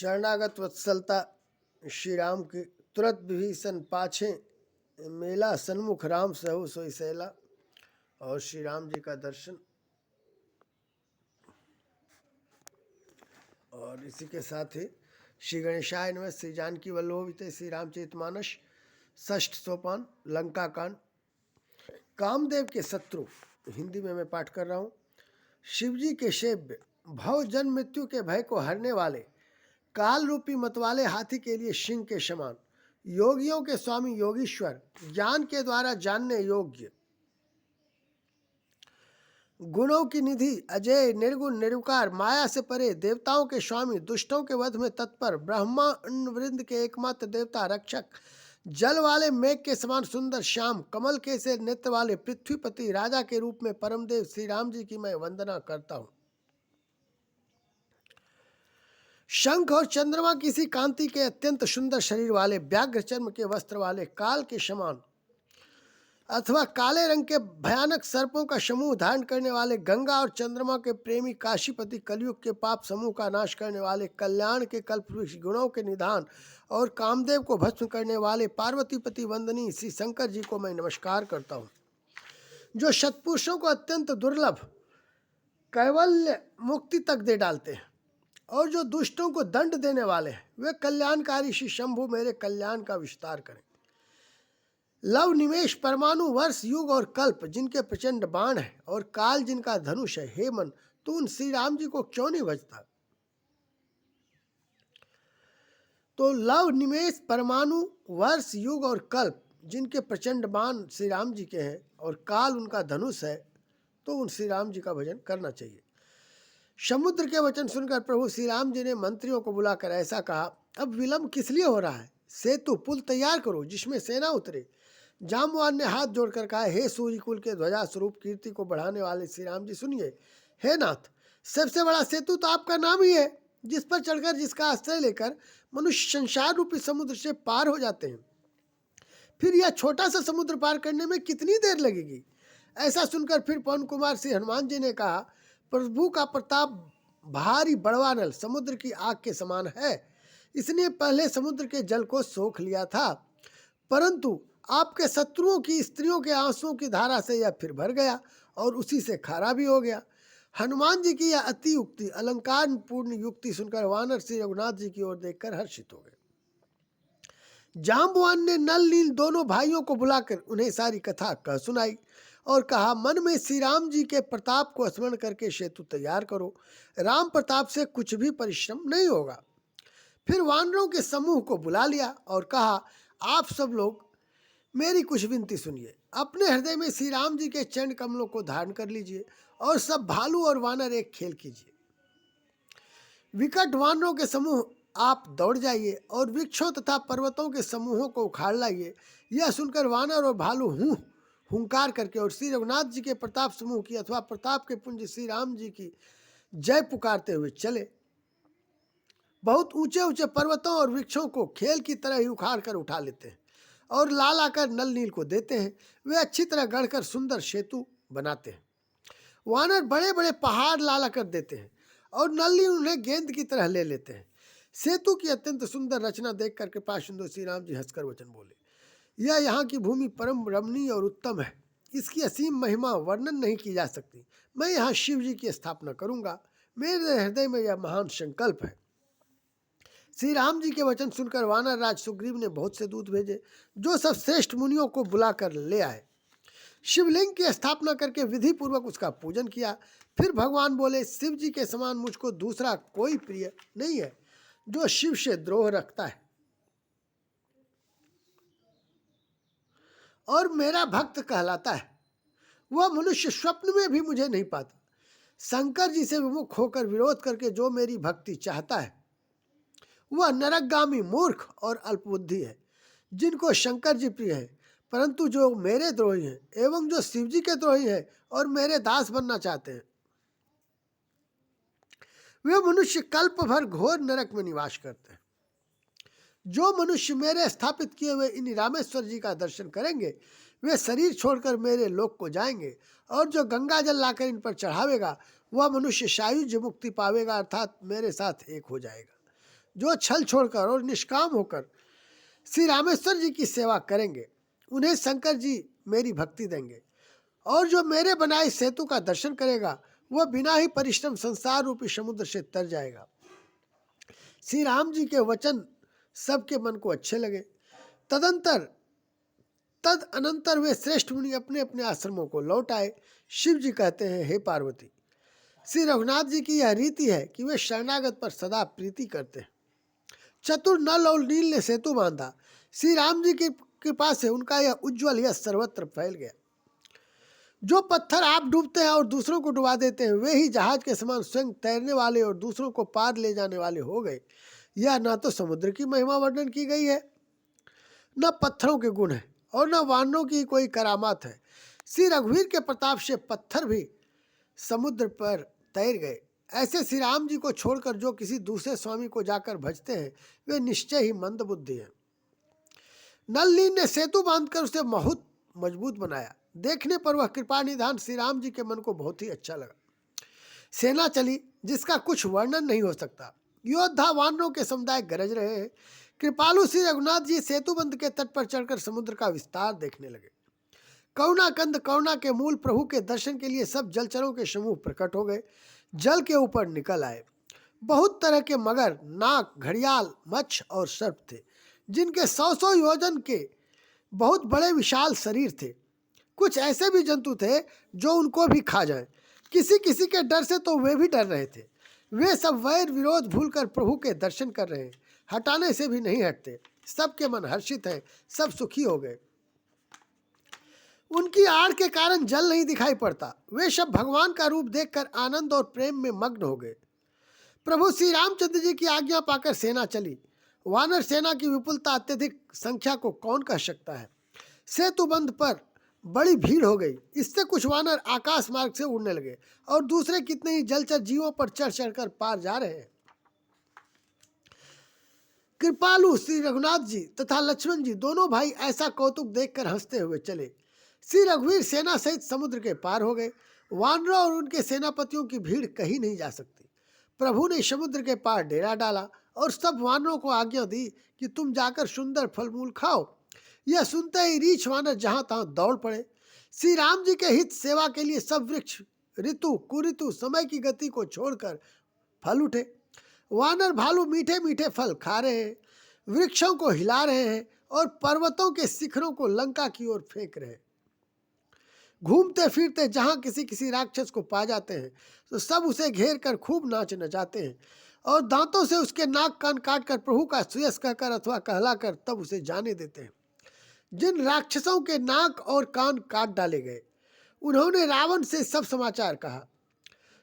शरणागत वत्सलता श्री राम की तुरंत विभीषण पाछे मेला सन्मुख राम सहु सोई सैला। और श्री राम जी का दर्शन और इसी के साथ ही श्री गणेशाय नमः। श्री जानकी वल्लभ श्री रामचरितमानस षष्ठ सोपान लंका कांड। कामदेव के शत्रु हिंदी में मैं पाठ कर रहा हूँ। शिवजी के सेव्य भव जन्म मृत्यु के भय को हरने वाले काल रूपी मतवाले हाथी के लिए सिंह के समान, योगियों के स्वामी योगीश्वर, ज्ञान के द्वारा जानने योग्य, गुणों की निधि, अजय निर्गुण निरुकार, माया से परे, देवताओं के स्वामी, दुष्टों के वध में तत्पर, ब्रह्मांड वृंद के एकमात्र देवता रक्षक, जल वाले मेघ के समान सुंदर श्याम, कमल के से नेत्र वाले पृथ्वीपति, राजा के रूप में परमदेव श्री राम जी की मैं वंदना करता हूँ। शंख और चंद्रमा किसी कांति के अत्यंत सुंदर शरीर वाले, व्याघ्र चर्म के वस्त्र वाले, काल के समान अथवा काले रंग के भयानक सर्पों का समूह धारण करने वाले, गंगा और चंद्रमा के प्रेमी, काशीपति, कलयुग के पाप समूह का नाश करने वाले, कल्याण के कल्पवृक्ष, गुणों के निधान और कामदेव को भस्म करने वाले पार्वतीपति वंदनी श्री शंकर जी को मैं नमस्कार करता हूँ, जो सत्पुरुषों को अत्यंत दुर्लभ कैवल्य मुक्ति तक दे डालते हैं और जो दुष्टों को दंड देने वाले हैं। वे कल्याणकारी श्री शंभु मेरे कल्याण का विस्तार करें। लव निमेश परमाणु वर्ष युग और कल्प जिनके प्रचंड बाण है और काल जिनका धनुष है, हे मन तू उन श्री राम जी को क्यों नहीं भजता। तो लव निमेश परमाणु वर्ष युग और कल्प जिनके प्रचंड बाण श्री राम जी के हैं और काल उनका धनुष है, तो उन श्री राम जी का भजन करना चाहिए। समुद्र के वचन सुनकर प्रभु श्री राम जी ने मंत्रियों को बुलाकर ऐसा कहा, अब विलंब किस लिए हो रहा है, सेतु पुल तैयार करो जिसमें सेना उतरे। जाम्बवान ने हाथ जोड़कर कहा, हे सूर्य कुल के ध्वजा स्वरूप कीर्ति को बढ़ाने वाले श्री राम जी सुनिए। हे नाथ, सबसे बड़ा सेतु तो आपका नाम ही है, जिस पर चढ़कर जिसका आश्रय लेकर मनुष्य संसार रूपी समुद्र से पार हो जाते हैं। फिर यह छोटा सा समुद्र पार करने में कितनी देर लगेगी। ऐसा सुनकर फिर पवन कुमार श्री हनुमान जी ने कहा, प्रभु का प्रताप भारी बड़वा नल समुद्र की आग के समान है, इसने पहले समुद्र के जल को सोख लिया था, परंतु आपके शत्रुओं की स्त्रियों के आंसुओं की धारा से यह फिर भर गया और उसी से खारा भी हो गया। हनुमान जी की यह अति युक्ति अलंकार पूर्ण युक्ति सुनकर वानर श्री रघुनाथ जी की ओर देखकर हर्षित हो गए। जाम्बवान ने नल नील दोनों भाइयों को बुलाकर उन्हें सारी कथा कह सुनाई और कहा, मन में श्री राम जी के प्रताप को स्मरण करके सेतु तैयार करो, राम प्रताप से कुछ भी परिश्रम नहीं होगा। फिर वानरों के समूह को बुला लिया और कहा, आप सब लोग मेरी कुछ विनती सुनिए। अपने हृदय में श्री राम जी के चरण कमलों को धारण कर लीजिए और सब भालू और वानर एक खेल कीजिए। विकट वानरों के समूह आप दौड़ जाइए और वृक्षों तथा पर्वतों के समूहों को उखाड़ लाइए। यह सुनकर वानर और भालू हुंकार करके और श्री रघुनाथ जी के प्रताप समूह की अथवा प्रताप के पुंज श्री राम जी की जय पुकारते हुए चले। बहुत ऊंचे ऊंचे पर्वतों और वृक्षों को खेल की तरह ही उखाड़ कर उठा लेते हैं और ला लाकर नल नील को देते हैं। वे अच्छी तरह गढ़कर सुंदर सेतु बनाते हैं। वानर बड़े बड़े पहाड़ ला लाकर देते हैं और नल नील उन्हें गेंद की तरह ले लेते हैं। सेतु की अत्यंत सुंदर रचना देखकर कृपा सिंधु श्री राम जी हंसकर वचन बोले, यह यहाँ की भूमि परम रमणीय और उत्तम है, इसकी असीम महिमा वर्णन नहीं की जा सकती। मैं यहाँ शिव जी की स्थापना करूँगा, मेरे हृदय में यह महान संकल्प है। श्री राम जी के वचन सुनकर वानर राज सुग्रीव ने बहुत से दूत भेजे, जो सब श्रेष्ठ मुनियों को बुलाकर ले आए। शिवलिंग की स्थापना करके विधि पूर्वक उसका पूजन किया। फिर भगवान बोले, शिव जी के समान मुझको दूसरा कोई प्रिय नहीं है जो शिव से द्रोह रखता है और मेरा भक्त कहलाता है। वह मनुष्य स्वप्न में भी मुझे नहीं पाता। शंकर जी से विमुख होकर विरोध करके जो मेरी भक्ति चाहता है, वह नरकगामी मूर्ख और अल्पबुद्धि है, जिनको शंकर जी प्रिय है, परंतु जो मेरे द्रोही हैं एवं जो शिव जी के द्रोही हैं और मेरे दास बनना चाहते हैं, वे मनुष्य कल्प भर घोर नरक में निवास करते हैं। जो मनुष्य मेरे स्थापित किए हुए इन रामेश्वर जी का दर्शन करेंगे, वे शरीर छोड़कर मेरे लोक को जाएंगे और जो गंगा जल लाकर इन पर चढ़ावेगा, वह मनुष्य सायुज्य मुक्ति पावेगा, अर्थात मेरे साथ एक हो जाएगा। जो छल छोड़कर और निष्काम होकर श्री रामेश्वर जी की सेवा करेंगे, उन्हें शंकर जी मेरी भक्ति देंगे। और जो मेरे बनाए सेतु का दर्शन करेगा, वह बिना ही परिश्रम संसार रूपी समुद्र से तर जाएगा। श्री राम जी के वचन सबके मन को अच्छे लगे। तद अनंतर वे श्रेष्ठ मुनि अपने अपने आश्रमों को लौट आए। शिव जी कहते हैं, हे पार्वती, श्री रघुनाथ जी की यह रीति है कि वे शरणागत पर सदा प्रीति करते हैं। चतुर नल और नील ने सेतु बांधा। श्री राम जी की कृपा से उनका यह उज्जवल यश सर्वत्र फैल गया। जो पत्थर आप डूबते हैं और दूसरों को डुबा देते हैं, वे ही जहाज के समान स्वयं तैरने वाले और दूसरों को पार ले जाने वाले हो गए। यह न तो समुद्र की महिमा वर्णन की गई है, न पत्थरों के गुण है, और न वानरों की कोई करामात है। श्री रघुवीर के प्रताप से पत्थर भी समुद्र पर तैर गए। ऐसे श्री राम जी को छोड़कर जो किसी दूसरे स्वामी को जाकर भजते हैं, वे निश्चय ही मंद बुद्धि हैं। नलनील ने सेतु बांधकर उसे बहुत मजबूत बनाया। देखने पर वह कृपा निधान श्री राम जी के मन को बहुत ही अच्छा लगा। सेना चली जिसका कुछ वर्णन नहीं हो सकता। योद्धा वानरों के समुदाय गरज रहे हैं। कृपालु श्री रघुनाथ जी सेतुबंध के तट पर चढ़कर समुद्र का विस्तार देखने लगे। करुणाकंद करुणा के मूल प्रभु के दर्शन के लिए सब जलचरों के समूह प्रकट हो गए, जल के ऊपर निकल आए। बहुत तरह के मगर, नाग, घड़ियाल, मच्छ और सर्प थे, जिनके 100 योजन के बहुत बड़े विशाल शरीर थे। कुछ ऐसे भी जंतु थे जो उनको भी खा जाएं। किसी किसी के डर से तो वे भी डर रहे थे। वे सब वैर विरोध भूलकर प्रभु के दर्शन कर रहे हैं, हटाने से भी नहीं हटते। सबके मन हर्षित हैं, सब सुखी हो गए। उनकी आड़ के कारण जल नहीं दिखाई पड़ता। वे सब भगवान का रूप देखकर आनंद और प्रेम में मग्न हो गए। प्रभु श्री रामचंद्र जी की आज्ञा पाकर सेना चली। वानर सेना की विपुलता, अत्यधिक संख्या को कौन कह सकता है। सेतुबंध पर बड़ी भीड़ हो गई। इससे कुछ वानर आकाश मार्ग से उड़ने लगे और दूसरे कितने ही जलचर जीवों पर चढ़ चढ़कर पार जा रहे हैं। कृपालु श्री रघुनाथ जी तथा लक्ष्मण जी दोनों भाई ऐसा कौतुक देखकर हंसते हुए चले। श्री रघुवीर सेना सहित समुद्र के पार हो गए। वानरों और उनके सेनापतियों की भीड़ कहीं नहीं जा सकती। प्रभु ने समुद्र के पार डेरा डाला और सब वानरों को आज्ञा दी कि तुम जाकर सुंदर फल मूल खाओ। यह सुनते ही रीछ वानर जहां तहां दौड़ पड़े। श्री राम जी के हित सेवा के लिए सब वृक्ष ऋतु कुऋतु समय की गति को छोड़कर फल उठे। वानर भालू मीठे मीठे फल खा रहे हैं, वृक्षों को हिला रहे हैं और पर्वतों के शिखरों को लंका की ओर फेंक रहे हैं। घूमते फिरते जहां किसी किसी राक्षस को पा जाते हैं तो सब उसे घेर कर खूब नाच नचाते हैं और दांतों से उसके नाक कान काट कर प्रभु का सुयस कहकर अथवा कहलाकर तब उसे जाने देते हैं। जिन राक्षसों के नाक और कान काट डाले गए, उन्होंने रावण से सब समाचार कहा।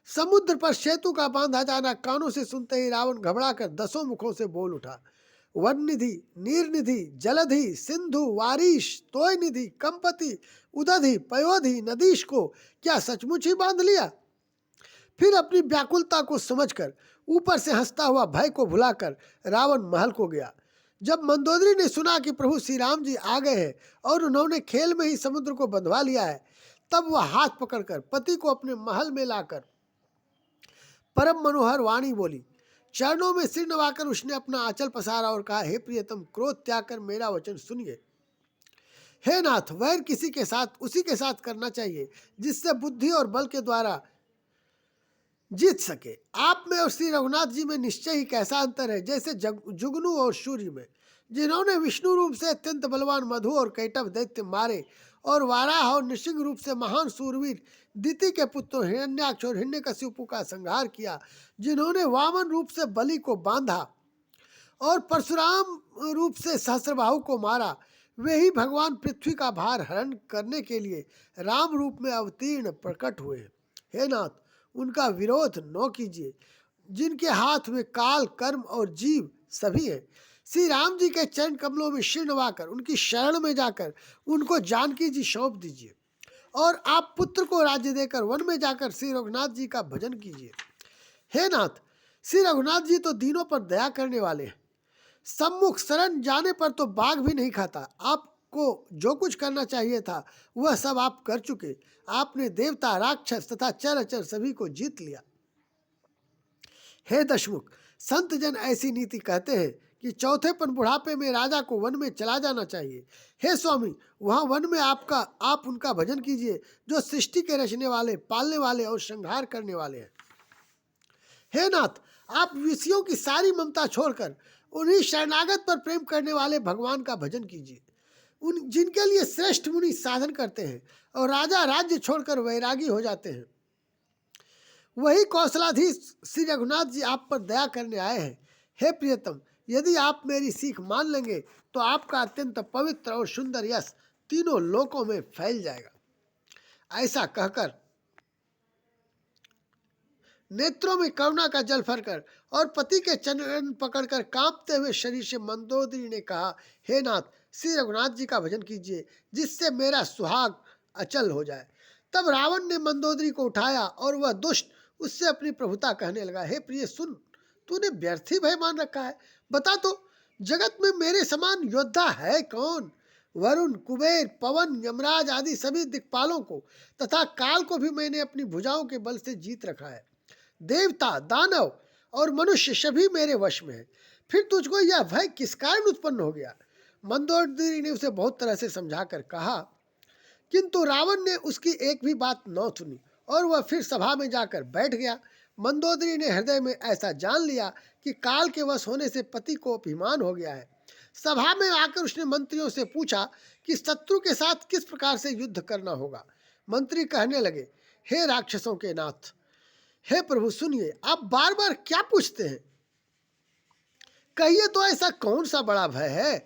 समुद्र पर सेतु का बांधा जाना कानों से सुनते ही रावण घबराकर 10 मुखों से बोल उठा, वन निधि, नीर निधि, जलधि, सिंधु, वारिश, तोय निधि, कंपति, उदधि, पयोधि, नदीश को क्या सचमुच ही बांध लिया। फिर अपनी व्याकुलता को समझकर ऊपर से हंसता हुआ भय को भुलाकर रावण महल को गया। जब मंदोदरी ने सुना कि प्रभु श्री राम जी आ गए हैं और उन्होंने खेल में ही समुद्र को बंधवा लिया है, तब वह हाथ पकड़कर पति को अपने महल में लाकर परम मनोहर वाणी बोली। चरणों में सिर नवाकर उसने अपना आंचल पसारा और कहा, हे प्रियतम, क्रोध त्याग कर मेरा वचन सुनिए। हे नाथ, वैर किसी के साथ उसी के साथ करना चाहिए जिससे बुद्धि और बल के द्वारा जीत सके। आप में और श्री रघुनाथ जी में निश्चय ही कैसा अंतर है, जैसे जुगनू और सूर्य में। जिन्होंने विष्णु रूप से अत्यंत बलवान मधु और कैटभ दैत्य मारे और वाराह और नृसिंह रूप से महान सूरवीर दिति के पुत्र हिरण्याक्ष और हिरण्यकशिपु का संहार किया, जिन्होंने वामन रूप से बलि को बांधा और परशुराम रूप से सहस्रबाहु को मारा, वे ही भगवान पृथ्वी का भार हरण करने के लिए राम रूप में अवतीर्ण प्रकट हुए। हे नाथ, उनका विरोध न कीजिए, जिनके हाथ में काल, कर्म और जीव सभी है। श्री राम जी के चरण कमलों में सिर नवाकर उनकी शरण में जाकर उनको जानकी जी सौंप दीजिए और आप पुत्र को राज्य देकर वन में जाकर श्री रघुनाथ जी का भजन कीजिए। हे नाथ, श्री रघुनाथ जी तो दीनों पर दया करने वाले हैं। सम्मुख शरण जाने पर तो बाघ भी नहीं खाता। आपको जो कुछ करना चाहिए था वह सब आप कर चुके। आपने देवता, राक्षस तथा चर अचर सभी को जीत लिया। हे दशमुख, संत जन ऐसी नीति कहते हैं कि चौथेपन बुढ़ापे में राजा को वन में चला जाना चाहिए। हे स्वामी, वहाँ वन में आप उनका भजन कीजिए जो सृष्टि के रचने वाले, पालने वाले और संहार करने वाले हैं। हे नाथ, आप विषयों की सारी ममता छोड़कर उन्हीं शरणागत पर प्रेम करने वाले भगवान का भजन कीजिए, उन जिनके लिए श्रेष्ठ मुनि साधन करते हैं और राजा राज्य छोड़कर वैरागी हो जाते हैं। वही कौशलाधीश श्री रघुनाथ जी आप पर दया करने आए हैं। हे प्रियतम, यदि आप मेरी सीख मान लेंगे तो आपका अत्यंत पवित्र और सुंदर यश तीनों लोकों में फैल जाएगा। ऐसा कहकर नेत्रों में करुणा का जल भरकर और पति के चरण पकड़कर कांपते हुए शरीर से मंदोदरी ने कहा, हे नाथ, श्री रघुनाथ जी का भजन कीजिए जिससे मेरा सुहाग अचल हो जाए। तब रावण ने मंदोदरी को उठाया और वह दुष्ट उससे अपनी प्रभुता कहने लगा, हे प्रिय सुन, तूने व्यर्थ ही भय मान रखा है। बता तो, जगत में मेरे समान योद्धा है कौन? वरुण, कुबेर, पवन, यमराज आदि सभी दिक्पालों को तथा काल को भी मैंने अपनी भुजाओं के बल से जीत रखा है। देवता, दानव और मनुष्य सभी मेरे वश में है। फिर तुझको यह भय किस कारण उत्पन्न हो गया? मंदोदरी ने उसे बहुत तरह से समझाकर कहा, किंतु रावण ने उसकी एक भी बात न सुनी और वह फिर सभा में जाकर बैठ गया। मंदोदरी ने हृदय में ऐसा जान लिया कि काल के वश होने से पति को अभिमान हो गया है। सभा में आकर उसने मंत्रियों से पूछा कि शत्रु के साथ किस प्रकार से युद्ध करना होगा। मंत्री कहने लगे, हे राक्षसों के नाथ, हे प्रभु सुनिए, आप बार बार क्या पूछते हैं? कहिए तो ऐसा कौन सा बड़ा भय है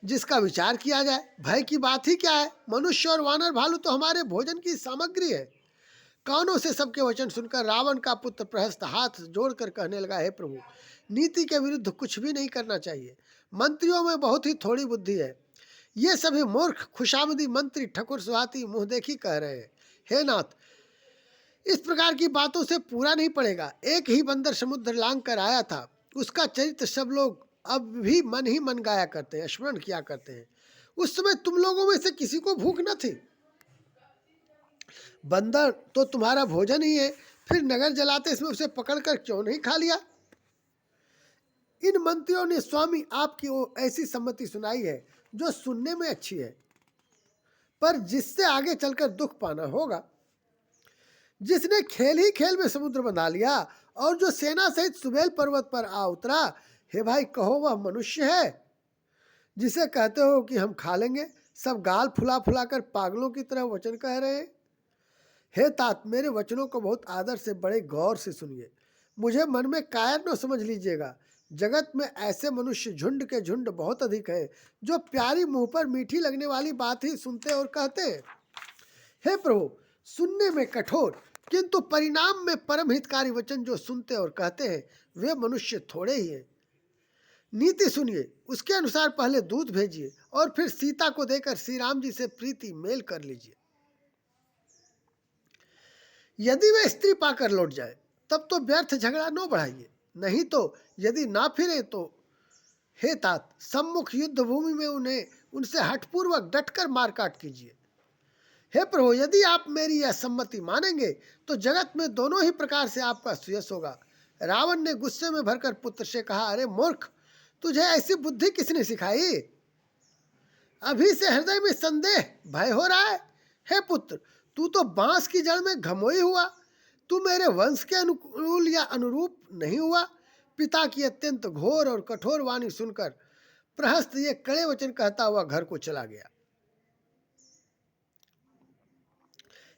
जिसका विचार किया जाए? भय की बात ही क्या है? मनुष्य और वानर भालू तो हमारे भोजन की सामग्री है। कानों से सबके वचन सुनकर रावण का पुत्र प्रहस्त हाथ जोड़कर कहने लगा, हे प्रभु, नीति के विरुद्ध कुछ भी नहीं करना चाहिए। मंत्रियों में बहुत ही थोड़ी बुद्धि है। ये सभी मूर्ख खुशामदी मंत्री ठकुर सुहाती मुंह देखी कह रहे हैं। हे नाथ, इस प्रकार की बातों से पूरा नहीं पड़ेगा। एक ही बंदर समुद्र लांग कर आया था, उसका चरित्र सब लोग अब भी मन ही मन गाया करते हैं, स्मरण किया करते हैं। उस समय तुम लोगों में से किसी को भूख न थी। बंदर तो तुम्हारा भोजन ही है, फिर नगर जलाते इसमें उसे पकड़कर क्यों नहीं खा लिया? इन मंत्रियों ने स्वामी आपकी वो ऐसी सम्मति सुनाई है जो सुनने में अच्छी है, पर जिससे आगे चलकर दुख पाना होगा। जिसने खेल ही खेल में समुद्र बना लिया और जो सेना सहित सुबेल पर्वत पर आ उतरा, हे भाई, कहो वह मनुष्य है जिसे कहते हो कि हम खा लेंगे? सब गाल फुला फुला कर पागलों की तरह वचन कह रहे हैं। हे तात, मेरे वचनों को बहुत आदर से बड़े गौर से सुनिए। मुझे मन में कायर न समझ लीजिएगा। जगत में ऐसे मनुष्य झुंड के झुंड बहुत अधिक हैं जो प्यारी मुंह पर मीठी लगने वाली बात ही सुनते और कहते हैं। हे प्रभु, सुनने में कठोर किंतु परिणाम में परम हितकारी वचन जो सुनते और कहते हैं वे मनुष्य थोड़े ही हैं। नीति सुनिए, उसके अनुसार पहले दूध भेजिए और फिर सीता को देकर श्री राम जी से प्रीति मेल कर लीजिए। यदि वे स्त्री पाकर लौट जाए तब तो व्यर्थ झगड़ा न बढ़ाइए, नहीं तो यदि ना फिरे तो हे तात, सम्मुख युद्ध भूमि में उन्हें उनसे हठपूर्वक डटकर मार काट कीजिए। हे प्रभु, यदि आप मेरी यह सम्मति मानेंगे तो जगत में दोनों ही प्रकार से आपका सुयश होगा। रावण ने गुस्से में भरकर पुत्र से कहा, अरे मूर्ख, तुझे ऐसी बुद्धि किसने सिखाई? अभी से हृदय में संदेह भय हो रहा है। हे पुत्र, तू तो बांस की जड़ में घमोई हुआ। तू मेरे वंश के अनुकूल या अनुरूप नहीं हुआ। पिता की अत्यंत घोर और कठोर वाणी सुनकर प्रहस्त ये कड़े वचन कहता हुआ घर को चला गया।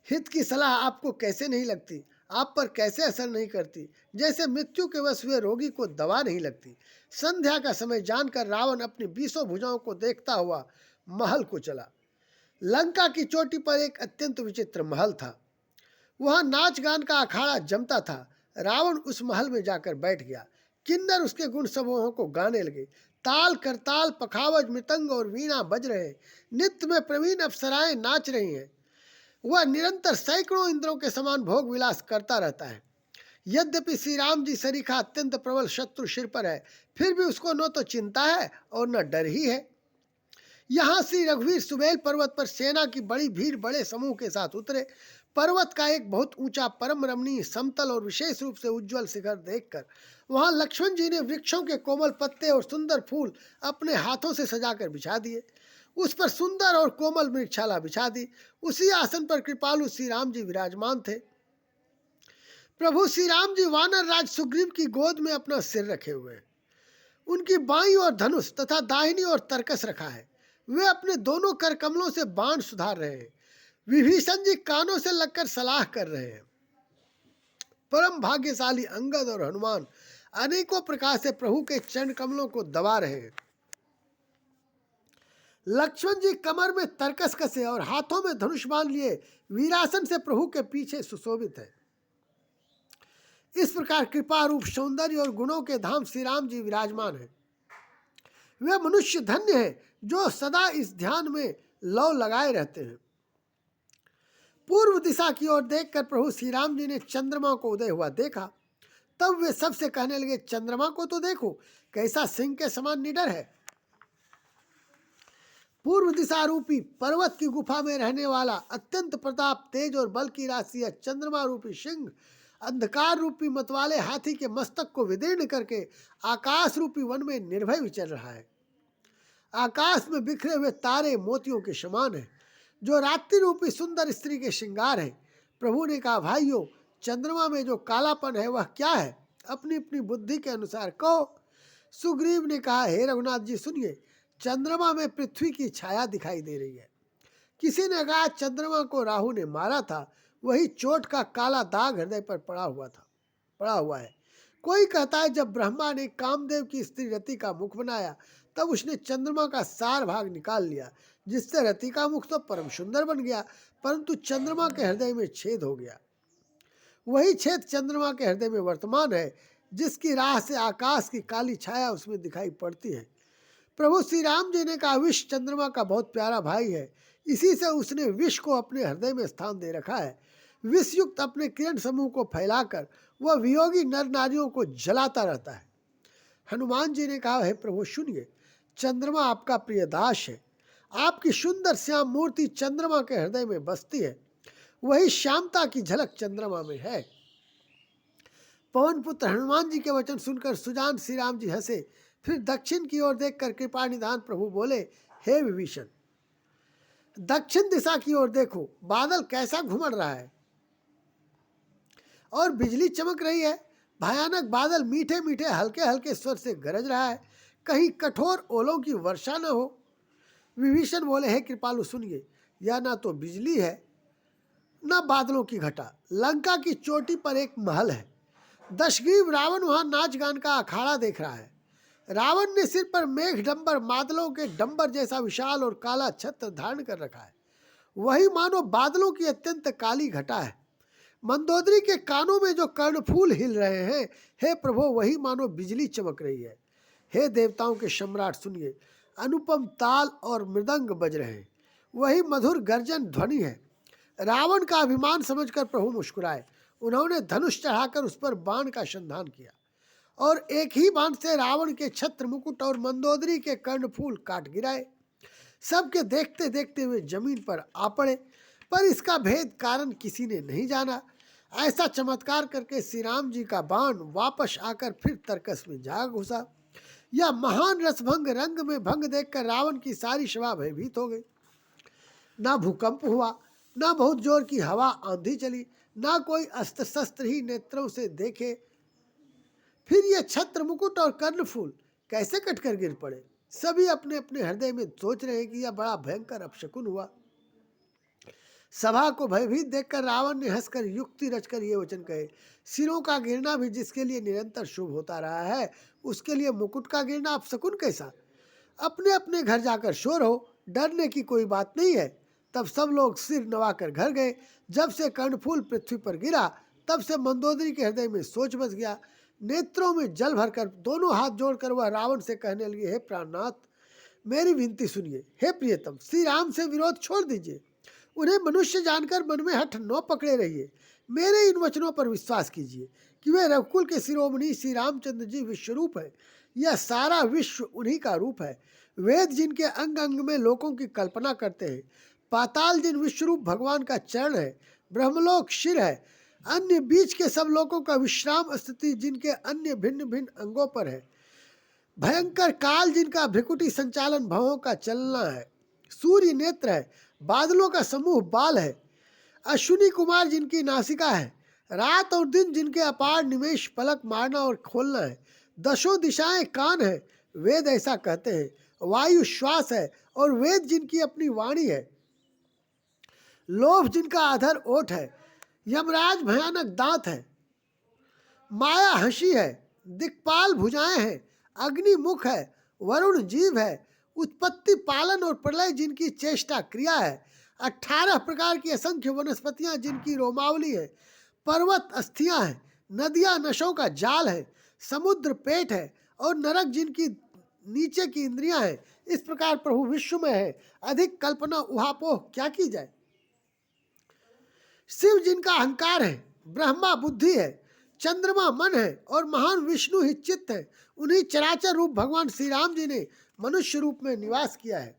हित की सलाह आपको कैसे नहीं लगती, आप पर कैसे असर नहीं करती, जैसे मृत्यु के वश हुए रोगी को दवा नहीं लगती। संध्या का समय जानकर रावण अपनी 20 भुजाओं को देखता हुआ महल को चला। लंका की चोटी पर एक अत्यंत विचित्र महल था। वहाँ नाच गान का अखाड़ा जमता था। रावण उस महल में जाकर बैठ गया। किन्नर उसके गुण समूहों को गाने लगे। ताल करताल, पखावज, मृतंग और वीणा बज रहे हैं। नृत्य में प्रवीण अप्सराएं नाच रही हैं। वह निरंतर सैकड़ों इंद्रों के समान भोग विलास करता रहता है। यद्यपि श्री राम जी सरीखा अत्यंत प्रबल शत्रु सिर पर है, फिर भी उसको न तो चिंता है और न डर ही है। यहाँ श्री रघुवीर सुबेल पर्वत पर सेना की बड़ी भीड़ बड़े समूह के साथ उतरे। पर्वत का एक बहुत ऊंचा, परम रमणीय, समतल और विशेष रूप से उज्जवल शिखर देखकर वहां लक्ष्मण जी ने वृक्षों के कोमल पत्ते और सुंदर फूल अपने हाथों से सजाकर बिछा दिए। उस पर सुंदर और कोमल मृक्षाला बिछा दी। उसी आसन पर कृपालु श्री राम जी विराजमान थे। प्रभु श्री राम जी वानर राज सुग्रीव की गोद में अपना सिर रखे हुए हैं। उनकी बाईं ओर धनुष तथा दाहिनी ओर तरकस रखा है। वे अपने दोनों कर कमलों से बाण सुधार रहे हैं। विभीषण जी कानों से लगकर सलाह कर रहे हैं। परम भाग्यशाली अंगद और हनुमान अनेकों प्रकार से प्रभु के चरण कमलों को दबा रहे हैं। लक्ष्मण जी कमर में तरकस कसे और हाथों में धनुष बाण लिए वीरासन से प्रभु के पीछे सुशोभित है। इस प्रकार कृपा रूप सौंदर्य और गुणों के धाम श्री राम जी विराजमान है। वे मनुष्य धन्य है जो सदा इस ध्यान में लौ लगाए रहते हैं। पूर्व दिशा की ओर देखकर प्रभु श्री राम जी ने चंद्रमा को उदय हुआ देखा। तब वे सबसे कहने लगे, चंद्रमा को तो देखो, कैसा सिंह के समान निडर है। पूर्व दिशा रूपी पर्वत की गुफा में रहने वाला अत्यंत प्रताप, तेज और बल की राशि है चंद्रमा रूपी सिंह अंधकार रूपी मतवाले हाथी के मस्तक को विदीर्ण करके आकाश रूपी वन में निर्भय विचर रहा है। आकाश में बिखरे हुए तारे मोतियों के समान है, जो रात्रि रूपी सुंदर स्त्री के श्रृंगार है। प्रभु ने कहा, भाइयों, चंद्रमा में जो कालापन है वह क्या है? अपनी अपनी बुद्धि के अनुसार कहो। सुग्रीव ने कहा, हे रघुनाथ जी सुनिए, चंद्रमा में पृथ्वी की छाया दिखाई दे रही है। किसी ने कहा, चंद्रमा को राहु ने मारा था, वही चोट का काला दाग हृदय पर पड़ा हुआ है। कोई कहता है, जब ब्रह्मा ने कामदेव की स्त्री रति का मुख बनाया तब उसने चंद्रमा का सार भाग निकाल लिया, जिससे रति का मुख तो परम सुंदर बन गया, परंतु चंद्रमा के हृदय में छेद हो गया। वही छेद चंद्रमा के हृदय में वर्तमान है, जिसकी राह से आकाश की काली छाया उसमें दिखाई पड़ती है। प्रभु श्री राम जी ने कहा, विष चंद्रमा का बहुत प्यारा भाई है, इसी से उसने विष को अपने हृदय में स्थान दे रखा है। विष युक्त अपने किरण समूह को फैलाकर वह वियोगी नर नारियों को जलाता रहता है। हनुमान जी ने कहा, हे प्रभु सुनिए, चंद्रमा आपका प्रिय दास है। आपकी सुंदर श्याम मूर्ति चंद्रमा के हृदय में बसती है, वही श्यामता की झलक चंद्रमा में है। पवन पुत्र हनुमान जी के वचन सुनकर सुजान श्री राम जी हंसे। फिर दक्षिण की ओर देखकर कृपा निधान प्रभु बोले, हे विभीषण, दक्षिण दिशा की ओर देखो, बादल कैसा घुमड़ रहा है और बिजली चमक रही है। भयानक बादल मीठे मीठे हल्के हल्के स्वर से गरज रहा है, कहीं कठोर ओलों की वर्षा न हो। विभीषण बोले, हे कृपालु सुनिए, यह ना तो बिजली है न बादलों की घटा। लंका की चोटी पर एक महल है। दशग्रीव रावण वहां नाच गान का अखाड़ा देख रहा है। रावण ने सिर पर मेघ डंबर, बादलों के डंबर जैसा विशाल और काला छत्र धारण कर रखा है। वही मानो बादलों की अत्यंत काली घटा है। मंदोदरी के कानों में जो कर्णफूल हिल रहे हैं, हे प्रभु, वही मानो बिजली चमक रही है। हे देवताओं के सम्राट सुनिए, अनुपम ताल और मृदंग बज रहे हैं, वही मधुर गर्जन ध्वनि है। रावण का अभिमान समझकर प्रभु मुस्कुराए। उन्होंने धनुष चढ़ाकर उस पर बाण का संधान किया और एक ही बाण से रावण के छत्र मुकुट और मंदोदरी के कर्णफूल काट गिराए। सबके देखते देखते हुए जमीन पर आ पड़े, पर इसका भेद कारण किसी ने नहीं जाना। ऐसा चमत्कार करके श्री राम जी का बाण वापस आकर फिर तरकस में जा घुसा। यह महान रसभंग रंग में भंग देखकर रावण की सारी सभा भयभीत हो गई। ना भूकंप हुआ, ना बहुत जोर की हवा आंधी चली, ना कोई अस्त्र शस्त्र ही नेत्रों से देखे। फिर ये छत्र मुकुट और कर्णफूल कैसे कटकर गिर पड़े? सभी अपने अपने हृदय में सोच रहे हैं कि यह बड़ा भयंकर अपशकुन हुआ। सभा को भयभीत देखकर रावण ने हंसकर युक्ति रचकर ये वचन कहे, सिरों का गिरना भी जिसके लिए निरंतर शुभ होता रहा है, उसके लिए मुकुट का गिरना अपशकुन कैसा? अपने अपने घर जाकर शोर हो, डरने की कोई बात नहीं है। तब सब लोग सिर नवाकर घर गए। जब से कर्णफूल पृथ्वी पर गिरा, तब से मंदोदरी के हृदय में सोच बस गया। नेत्रों में जल भरकर दोनों हाथ जोड़कर वह रावण से कहने लगी, हे प्राणनाथ, मेरी विनती सुनिए। हे प्रियतम, श्री राम से विरोध छोड़ दीजिए। उन्हें मनुष्य जानकर मन में हठ न पकड़े रहिए। मेरे इन वचनों पर विश्वास कीजिए कि वे रघुकुल के शिरोमणि श्री रामचंद्र जी विश्वरूप है। यह सारा विश्व उन्हीं का रूप है। वेद जिनके अंग अंग में लोकों की कल्पना करते हैं, पाताल जिन विश्वरूप भगवान का चरण है, ब्रह्मलोक शिर है, अन्य बीच के सब लोगों का विश्राम स्थिति जिनके अन्य भिन्न भिन्न अंगों पर है। भयंकर काल जिनका भ्रिकुटी संचालन भवों का चलना है। सूर्य नेत्र है, बादलों का समूह बाल है। अश्विनी कुमार जिनकी नासिका है। रात और दिन जिनके अपार निमेष पलक मारना और खोलना है। दशों दिशाएं कान है, वेद ऐसा कहते हैं। वायु श्वास है और वेद जिनकी अपनी वाणी है। लोभ जिनका अधर ओठ है। यमराज भयानक दांत है। माया हंसी है। दिक्पाल भुजाएं हैं। अग्नि मुख है। वरुण जीव है। उत्पत्ति पालन और प्रलय जिनकी चेष्टा क्रिया है। 18 प्रकार की असंख्य वनस्पतियां जिनकी रोमावली है। पर्वत अस्थियां हैं। नदियां नशों का जाल है। समुद्र पेट है और नरक जिनकी नीचे की इंद्रियां हैं। इस प्रकार प्रभु विश्व में है, अधिक कल्पना उहापोह क्या की जाए। शिव जिनका अहंकार है। ब्रह्मा बुद्धि है। चंद्रमा मन है और महान विष्णु ही चित्त है। उन्हीं चराचर रूप भगवान श्री राम जी ने मनुष्य रूप में निवास किया है।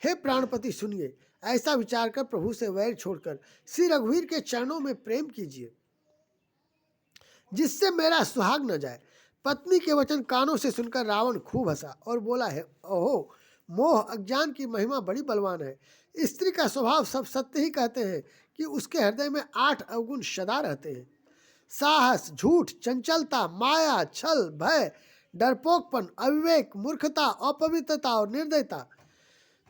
हे प्राणपति सुनिए, ऐसा विचार कर प्रभु से वैर छोड़कर श्री रघुवीर के चरणों में प्रेम कीजिए, जिससे मेरा सुहाग न जाए। पत्नी के वचन कानों से सुनकर रावण खूब हंसा और बोला है, ओहो, मोह अज्ञान की महिमा बड़ी बलवान है। स्त्री का स्वभाव सब सत्य ही कहते हैं कि उसके हृदय में 8 अवगुण सदा रहते हैं। साहस, झूठ, चंचलता, माया, छल, भय, डरपोकपन, अविवेक, मूर्खता, अपवित्रता और निर्दयता।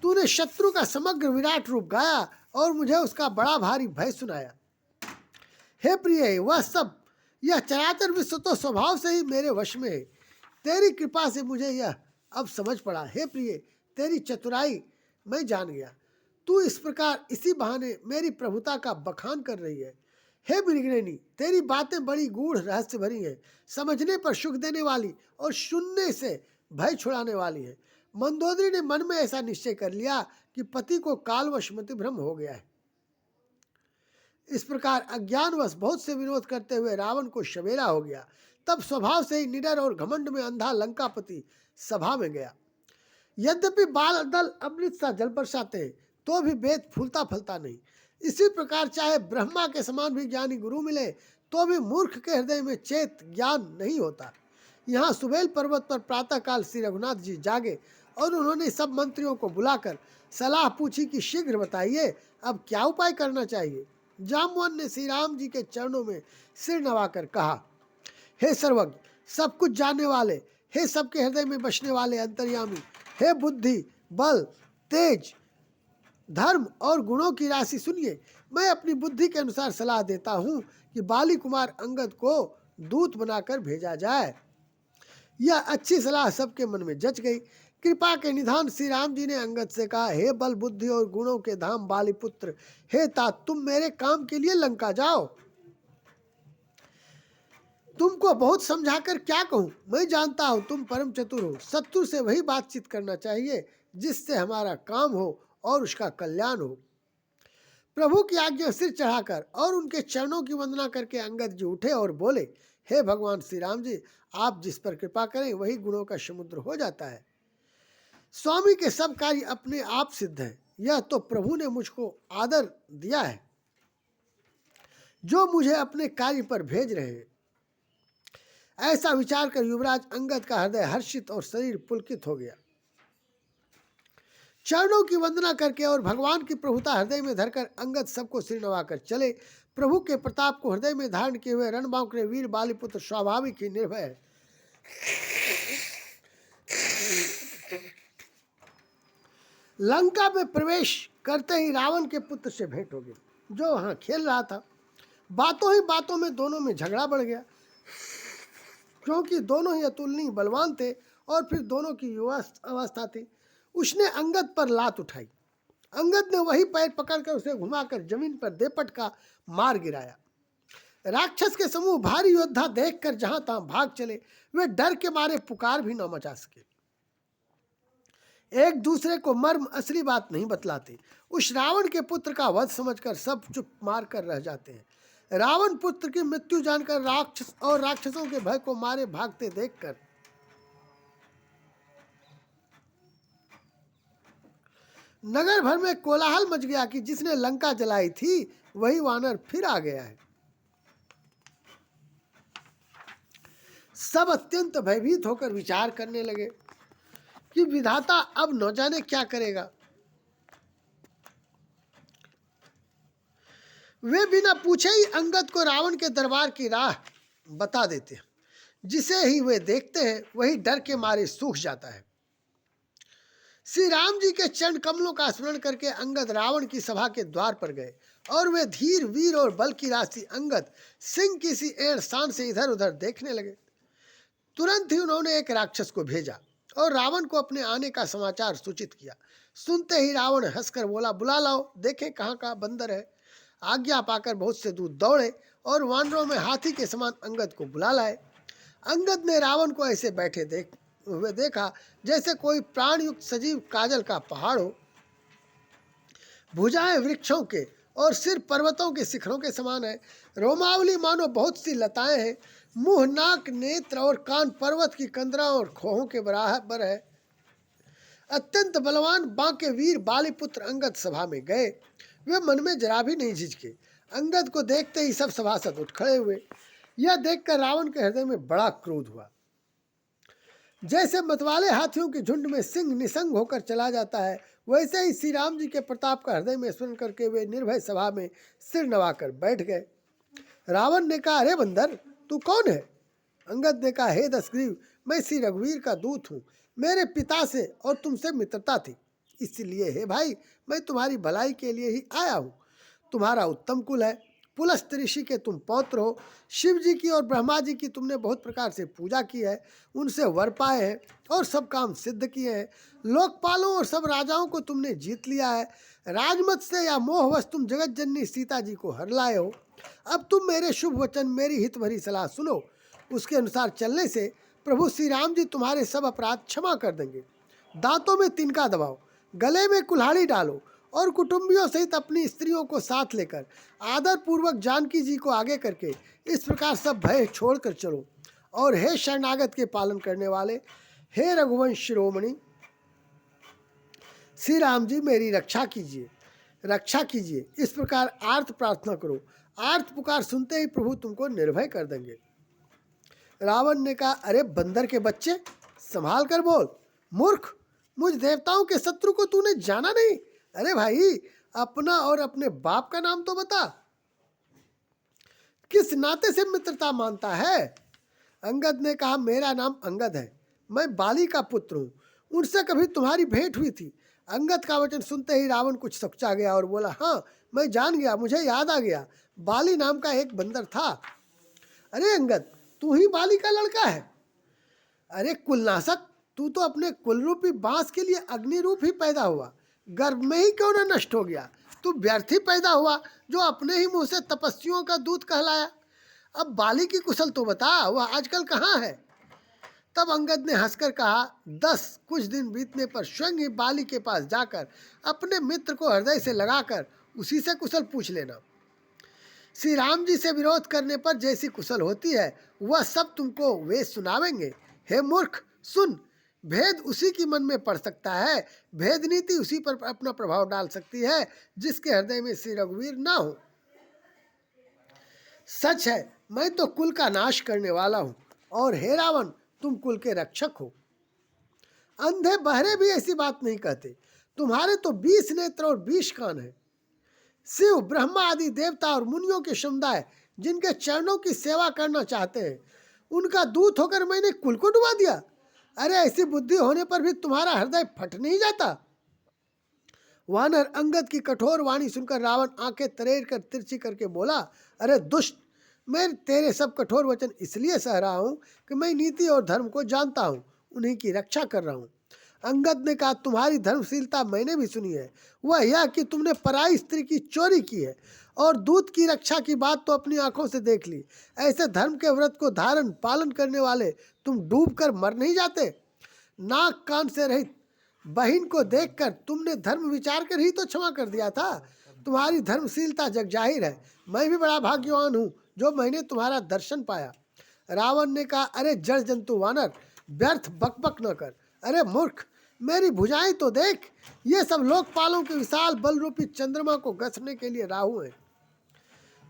तूने शत्रु का समग्र विराट रूप गाया और मुझे उसका बड़ा भारी भय सुनाया। हे प्रिय, वह सब, यह चराचर विश्व तो स्वभाव से ही मेरे वश में है। तेरी कृपा से मुझे यह अब समझ पड़ा। हे प्रिय, तेरी चतुराई मैं जान गया। तू इस प्रकार इसी बहाने मेरी प्रभुता का बखान कर रही है। हे मृगनयनी, तेरी बातें बड़ी गूढ़ रहस्य भरी हैं, समझने पर सुख देने वाली और सुनने से भय छुड़ाने वाली है। मंदोदरी ने मन में ऐसा निश्चय कर लिया कि पति को कालवश मतिभ्रम हो गया है। इस प्रकार अज्ञानवश बहुत से विरोध करते हुए रावण को शवेरा हो गया। तब स्वभाव से ही निडर और घमंड में अंधा लंकापति सभा में गया। यद्यपि बाल दल अमृत सा जल बरसाते हैं तो भी वेद फूलता फलता नहीं। इसी प्रकार चाहे ब्रह्मा के समान भी ज्ञानी गुरु मिले तो भी मूर्ख के हृदय में चेत ज्ञान नहीं होता। यहाँ सुबेल पर्वत पर प्रातःकाल श्री रघुनाथ जी जागे और उन्होंने सब मंत्रियों को बुलाकर सलाह पूछी कि शीघ्र बताइए, अब क्या उपाय करना चाहिए। जामवन ने श्री राम जी के चरणों में सिर नवाकर कहा, हे सर्वज्ञ, सब कुछ जानने वाले, हे सबके हृदय में बसने वाले अंतर्यामी, हे बुद्धि, बल, तेज, धर्म और गुणों की राशि सुनिए। मैं अपनी बुद्धि के अनुसार सलाह देता हूँ कि बाली कुमार अंगद को दूत बनाकर भेजा जाए। यह अच्छी सलाह सबके मन में जच गई। कृपा के निधान श्री राम जी ने अंगद से कहा, हे बल, बुद्धि और गुणों के धाम बाली पुत्र, हे तात, तुम मेरे काम के लिए लंका जाओ। तुमको बहुत समझाकर क्या कहूँ, मैं जानता हूँ तुम परम चतुर हो। शत्रु से वही बातचीत करना चाहिए जिससे हमारा काम हो और उसका कल्याण हो। प्रभु की आज्ञा सिर चढ़ाकर और उनके चरणों की वंदना करके अंगद जी उठे और बोले, हे भगवान श्री राम जी, आप जिस पर कृपा करें वही गुणों का समुद्र हो जाता है। स्वामी के सब कार्य अपने आप सिद्ध हैं। यह तो प्रभु ने मुझको आदर दिया है जो मुझे अपने कार्य पर भेज रहे हैं। ऐसा विचार कर युवराज अंगद का हृदय हर्षित और शरीर पुलकित हो गया। चरणों की वंदना करके और भगवान की प्रभुता हृदय में धरकर अंगद सबको सिर नवाकर चले। प्रभु के प्रताप को हृदय में धारण किए हुए रणबांकुरे वीर बालीपुत्र स्वाभाविक ही निर्भय है। लंका में प्रवेश करते ही रावण के पुत्र से भेंट हो गई, जो वहां खेल रहा था। बातों ही बातों में दोनों में झगड़ा बढ़ गया, क्योंकि दोनों ही अतुलनीय बलवान थे और फिर दोनों की युवा अवस्था थी। उसने अंगद पर लात उठाई। अंगद ने वही पैर पकड़कर उसे घुमाकर जमीन पर देपट का मार गिराया। राक्षस के समूह भारी योद्धा देखकर जहां तहां भाग चले। वे डर के मारे पुकार भी न मचा सके। एक दूसरे को मर्म असली बात नहीं बतलाते। उस रावण के पुत्र का वध समझकर सब चुप मार कर रह जाते हैं। रावण पुत्र की मृत्यु जानकर राक्षस और राक्षसों के भय को मारे भागते देखकर नगर भर में कोलाहल मच गया कि जिसने लंका जलाई थी वही वानर फिर आ गया है। सब अत्यंत भयभीत होकर विचार करने लगे कि विधाता अब न जाने क्या करेगा। वे बिना पूछे ही अंगद को रावण के दरबार की राह बता देते हैं। जिसे ही वे देखते हैं वही डर के मारे सूख जाता है। श्री राम जी के चरण कमलों का स्मरण करके अंगद रावण की सभा के द्वार पर गए और वे धीर वीर और बल की राशि अंगद सिंह की सी एड़ शान से इधर उधर देखने लगे। तुरंत ही उन्होंने एक राक्षस को भेजा और रावण को अपने आने का समाचार सूचित किया। सुनते ही रावण हंसकर बोला, बुला लाओ, देखें कहाँ का बंदर है। आज्ञा पाकर बहुत से दूर दौड़े और वानरों में हाथी के समान अंगद को बुला लाए। अंगद ने रावण को ऐसे बैठे हुए देखा जैसे कोई प्राण युक्त सजीव काजल का पहाड़ हो। भुजाएं वृक्षों के और सिर पर्वतों के शिखरों के समान है। रोमावली मानो बहुत सी लताएं हैं। मुंह, नाक, नेत्र और कान पर्वत की कंदरा और खोहों के बराबर है। अत्यंत बलवान बांके वीर बालीपुत्र अंगद सभा में गए। वे मन में जरा भी नहीं झिझके। अंगद को देखते ही सब सभासद उठ खड़े हुए। यह देखकर रावण के हृदय में बड़ा क्रोध हुआ। जैसे मतवाले हाथियों के झुंड में सिंह निसंग होकर चला जाता है, वैसे ही श्री राम जी के प्रताप का हृदय में स्मरण करके वे निर्भय सभा में सिर नवाकर बैठ गए। रावण ने कहा, अरे बंदर, तू कौन है? अंगद ने कहा, हे दशग्रीव, मैं श्री रघुवीर का दूत हूँ। मेरे पिता से और तुमसे मित्रता थी, इसलिए हे भाई मैं तुम्हारी भलाई के लिए ही आया हूँ। तुम्हारा उत्तम कुल है, पुलस्त ऋषि के तुम पौत्र हो। शिव जी की और ब्रह्मा जी की तुमने बहुत प्रकार से पूजा की है, उनसे वर पाए हैं और सब काम सिद्ध किए हैं। लोकपालों और सब राजाओं को तुमने जीत लिया है। राजमत से या मोहवश तुम जगत जननी सीता जी को हर लाए हो। अब तुम मेरे शुभ वचन, मेरी हित भरी सलाह सुनो। उसके अनुसार चलने से प्रभु श्री राम जी तुम्हारे सब अपराध क्षमा कर देंगे। दांतों में तिनका दबाओ, गले में कुल्हाड़ी डालो और कुटुंबियों सहित अपनी स्त्रियों को साथ लेकर आदर पूर्वक जानकी जी को आगे करके इस प्रकार सब भय छोड़कर चलो। और हे शरणागत के पालन करने वाले, हे रघुवंश शिरोमणि श्री राम जी, मेरी रक्षा कीजिए, रक्षा कीजिए। इस प्रकार आर्त प्रार्थना करो। आर्त पुकार सुनते ही प्रभु तुमको निर्भय कर देंगे। रावण ने कहा, अरे बंदर के बच्चे, संभाल कर बोल। मूर्ख, मुझ देवताओं के शत्रु को तूने जाना नहीं? अरे भाई, अपना और अपने बाप का नाम तो बता। किस नाते से मित्रता मानता है? अंगद ने कहा, मेरा नाम अंगद है, मैं बाली का पुत्र हूँ। उनसे कभी तुम्हारी भेंट हुई थी? अंगद का वचन सुनते ही रावण कुछ सकुचा गया और बोला, हाँ मैं जान गया, मुझे याद आ गया, बाली नाम का एक बंदर था। अरे अंगद, तू ही बाली का लड़का है? अरे कुलनाशक, तू तो अपने कुल रूपी बांस के लिए अग्नि रूप ही पैदा हुआ, गर्भ में ही क्यों न नष्ट हो गया? तू व्यर्थ ही पैदा हुआ जो अपने ही मुंह से तपस्वियों का दूत कहलाया। अब बाली की कुशल तो बता, वह आजकल कहाँ है? तब अंगद ने हंसकर कहा, 10 कुछ दिन बीतने पर स्वयं ही बाली के पास जाकर अपने मित्र को हृदय से लगाकर उसी से कुशल पूछ लेना। श्री राम जी से विरोध करने पर जैसी कुशल होती है वह सब तुमको वे सुनावेंगे। हे मूर्ख, सुन, भेद उसी की मन में पड़ सकता है, भेद नीति उसी पर अपना प्रभाव डाल सकती है जिसके हृदय में श्री रघुवीर ना हो। सच है, मैं तो कुल का नाश करने वाला हूँ और हे रावण, तुम कुल के रक्षक हो। अंधे बहरे भी ऐसी बात नहीं कहते। तुम्हारे तो 20 नेत्र और 20 कान है। शिव, ब्रह्मा आदि देवता और मुनियों के समुदाय जिनके चरणों की सेवा करना चाहते हैं, उनका दूत होकर मैंने कुल को डुबा दिया। अरे ऐसी बुद्धि होने पर भी तुम्हारा हृदय फट नहीं जाता? वानर अंगद की कठोर वाणी सुनकर रावण आंखें तरेर कर तिरछी करके बोला, अरे दुष्ट, मैं तेरे सब कठोर वचन इसलिए सह रहा हूँ कि मैं नीति और धर्म को जानता हूँ, उन्हीं की रक्षा कर रहा हूँ। अंगद ने कहा, तुम्हारी धर्मशीलता मैंने भी सुनी है, वह यह कि तुमने पराई स्त्री की चोरी की है और दूत की रक्षा की बात तो अपनी आंखों से देख ली। ऐसे धर्म के व्रत को धारण पालन करने वाले तुम डूब कर मर नहीं जाते? नाक कान से रहित बहन को देखकर तुमने धर्म विचार कर ही तो क्षमा कर दिया था। तुम्हारी धर्मशीलता जग जाहिर है। मैं भी बड़ा भाग्यवान हूँ जो मैंने तुम्हारा दर्शन पाया। रावण ने कहा, अरे जड़ जंतु वानर, व्यर्थ बकबक न कर। अरे मूर्ख, मेरी भुजाएं तो देख, ये सब लोकपालों के विशाल बल रूपी चंद्रमा को गसने के लिए राहु हैं।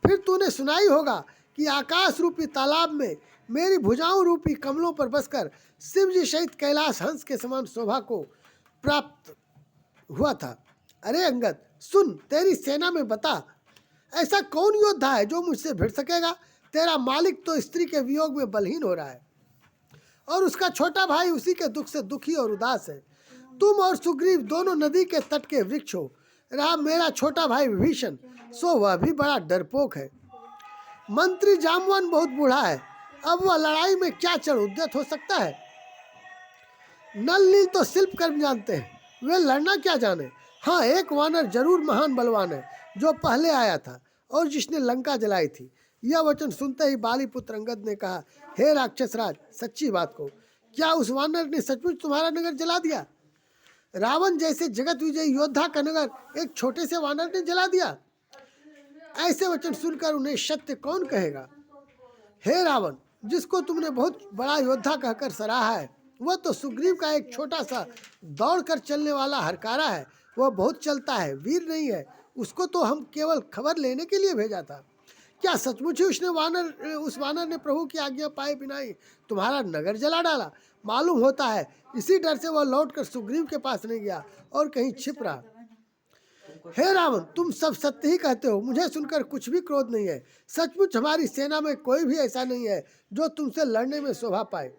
फिर तूने सुना ही होगा कि आकाश रूपी तालाब में मेरी भुजाओं रूपी कमलों पर बसकर शिव जी सहित कैलाश हंस के समान शोभा को प्राप्त हुआ था। अरे अंगद सुन, तेरी सेना में बता, ऐसा कौन योद्धा है जो मुझसे भिड़ सकेगा? तेरा मालिक तो स्त्री के वियोग में बलहीन हो रहा है और उसका छोटा भाई उसी के दुख से दुखी और उदास है। तुम और सुग्रीव दोनों नदी के तट के वृक्ष हो। रहा मेरा छोटा भाई विभीषण, सो वह भी बड़ा डरपोक है। मंत्री जामवन बहुत बूढ़ा है, अब वह लड़ाई में क्या चढ़ उद्यत हो सकता है? नल नील तो शिल्प कर्म जानते हैं, वे लड़ना क्या जाने। हाँ, एक वानर जरूर महान बलवान है जो पहले आया था और जिसने लंका जलाई थी। यह वचन सुनते ही बाली पुत्र अंगद ने कहा, हे राक्षस राज, सच्ची बात को, क्या उस वानर ने सचमुच तुम्हारा नगर जला दिया? रावण जैसे जगत विजयी योद्धा का नगर एक छोटे से वानर ने जला दिया? ऐसे वचन सुनकर उन्हें सत्य कौन कहेगा? हे रावण, जिसको तुमने बहुत बड़ा योद्धा कहकर सराहा है, वह तो सुग्रीव का एक छोटा सा दौड़कर चलने वाला हरकारा है। वह बहुत चलता है, वीर नहीं है। उसको तो हम केवल खबर लेने के लिए भेजा था। क्या सचमुच ही उस वानर ने प्रभु की आज्ञा पाए बिना ही तुम्हारा नगर जला डाला? मालूम होता है इसी डर से वह लौटकर सुग्रीव के पास नहीं गया और कहीं छिप रहा। हे रावण, तुम सब सत्य ही कहते हो, मुझे सुनकर कुछ भी क्रोध नहीं है। सचमुच हमारी सेना में कोई भी ऐसा नहीं है जो तुमसे लड़ने में शोभा पाए।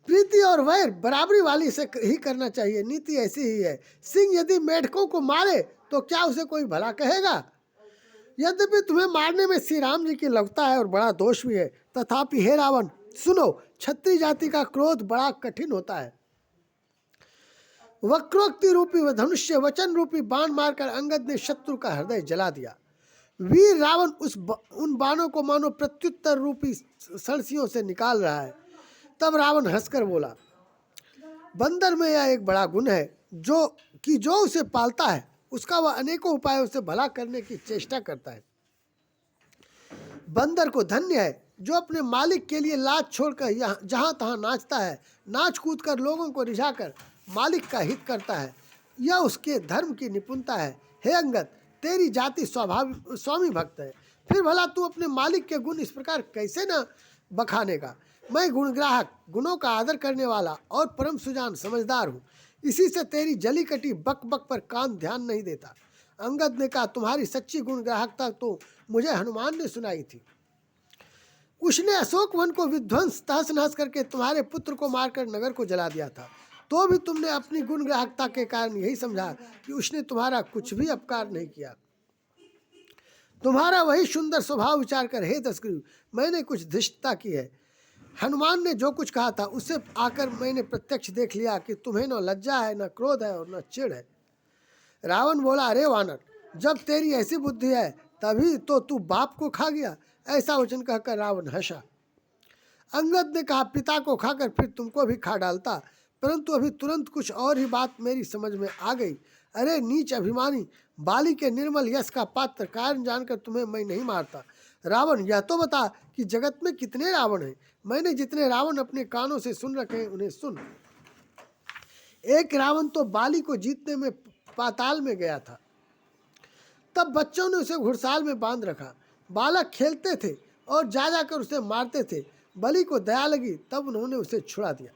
प्रीति और वैर बराबरी वाली से ही करना चाहिए, नीति ऐसी ही है। सिंह यदि मेढकों को मारे तो क्या उसे कोई भला कहेगा? यद्यपि तुम्हें मारने में श्री राम जी की लगता है और बड़ा दोष भी है, तथापि हे रावण सुनो, क्षत्रिय जाति का क्रोध बड़ा कठिन होता है। वक्रोक्ति रूपी व धनुष्य वचन रूपी बाण मारकर अंगद ने शत्रु का हृदय जला दिया। वीर रावण उन बाणों को मानो प्रत्युत्तर रूपी सड़सियों से निकाल रहा है। तब रावण हंसकर बोला, बंदर में यह एक बड़ा गुण है जो उसे पालता है उसका वह अनेकों उपायों से भला करने की चेष्टा करता है। बंदर को धन्य है जो अपने मालिक के लिए लाज छोड़कर जहाँ तहाँ नाचता है, नाच कूद कर लोगों को रिझाकर मालिक का हित करता है। यह उसके धर्म की निपुणता है। हे अंगद, तेरी जाति स्वामी भक्त है, फिर भला तू अपने मालिक के गुण इस प्रकार कैसे न बखानेगा? मैं गुणग्राहक, गुणों का आदर करने वाला और परम सुजान समझदार हूँ। इसी से तेरी जली कटी बक बक पर कान ध्यान नहीं देता। अंगद ने कहा, तुम्हारी सच्ची गुणग्राहकता तो मुझे हनुमान ने सुनाई थी। उसने अशोक वन को विध्वंस तहस नहस करके तुम्हारे पुत्र को मारकर नगर को जला दिया था, तो भी तुमने अपनी गुणग्राहकता के कारण यही समझा कि उसने तुम्हारा कुछ भी अपकार नहीं किया। तुम्हारा वही सुंदर स्वभाव विचार कर हे दशग्रीव, मैंने कुछ धृष्टता की है। हनुमान ने जो कुछ कहा था उससे आकर मैंने प्रत्यक्ष देख लिया कि तुम्हें न लज्जा है, न क्रोध है और न चिढ़ है। रावण बोला, अरे वानर, जब तेरी ऐसी बुद्धि है तभी तो तू बाप को खा गया। ऐसा वचन कहकर रावण हंसा। अंगद ने कहा, पिता को खाकर फिर तुमको भी खा डालता, परंतु अभी तुरंत कुछ और ही बात मेरी समझ में आ गई। अरे नीच अभिमानी, बाली के निर्मल यश का पात्र कारण जानकर तुम्हें मैं नहीं मारता। रावण, यह तो बता कि जगत में कितने रावण हैं? मैंने जितने रावण अपने कानों से सुन रखे हैं उन्हें सुन। एक रावण तो बाली को जीतने में पाताल में गया था। तब बच्चों ने उसे घुड़साल में बांध रखा। बालक खेलते थे और जा जाकर उसे मारते थे। बलि को दया लगी, तब उन्होंने उसे छुड़ा दिया।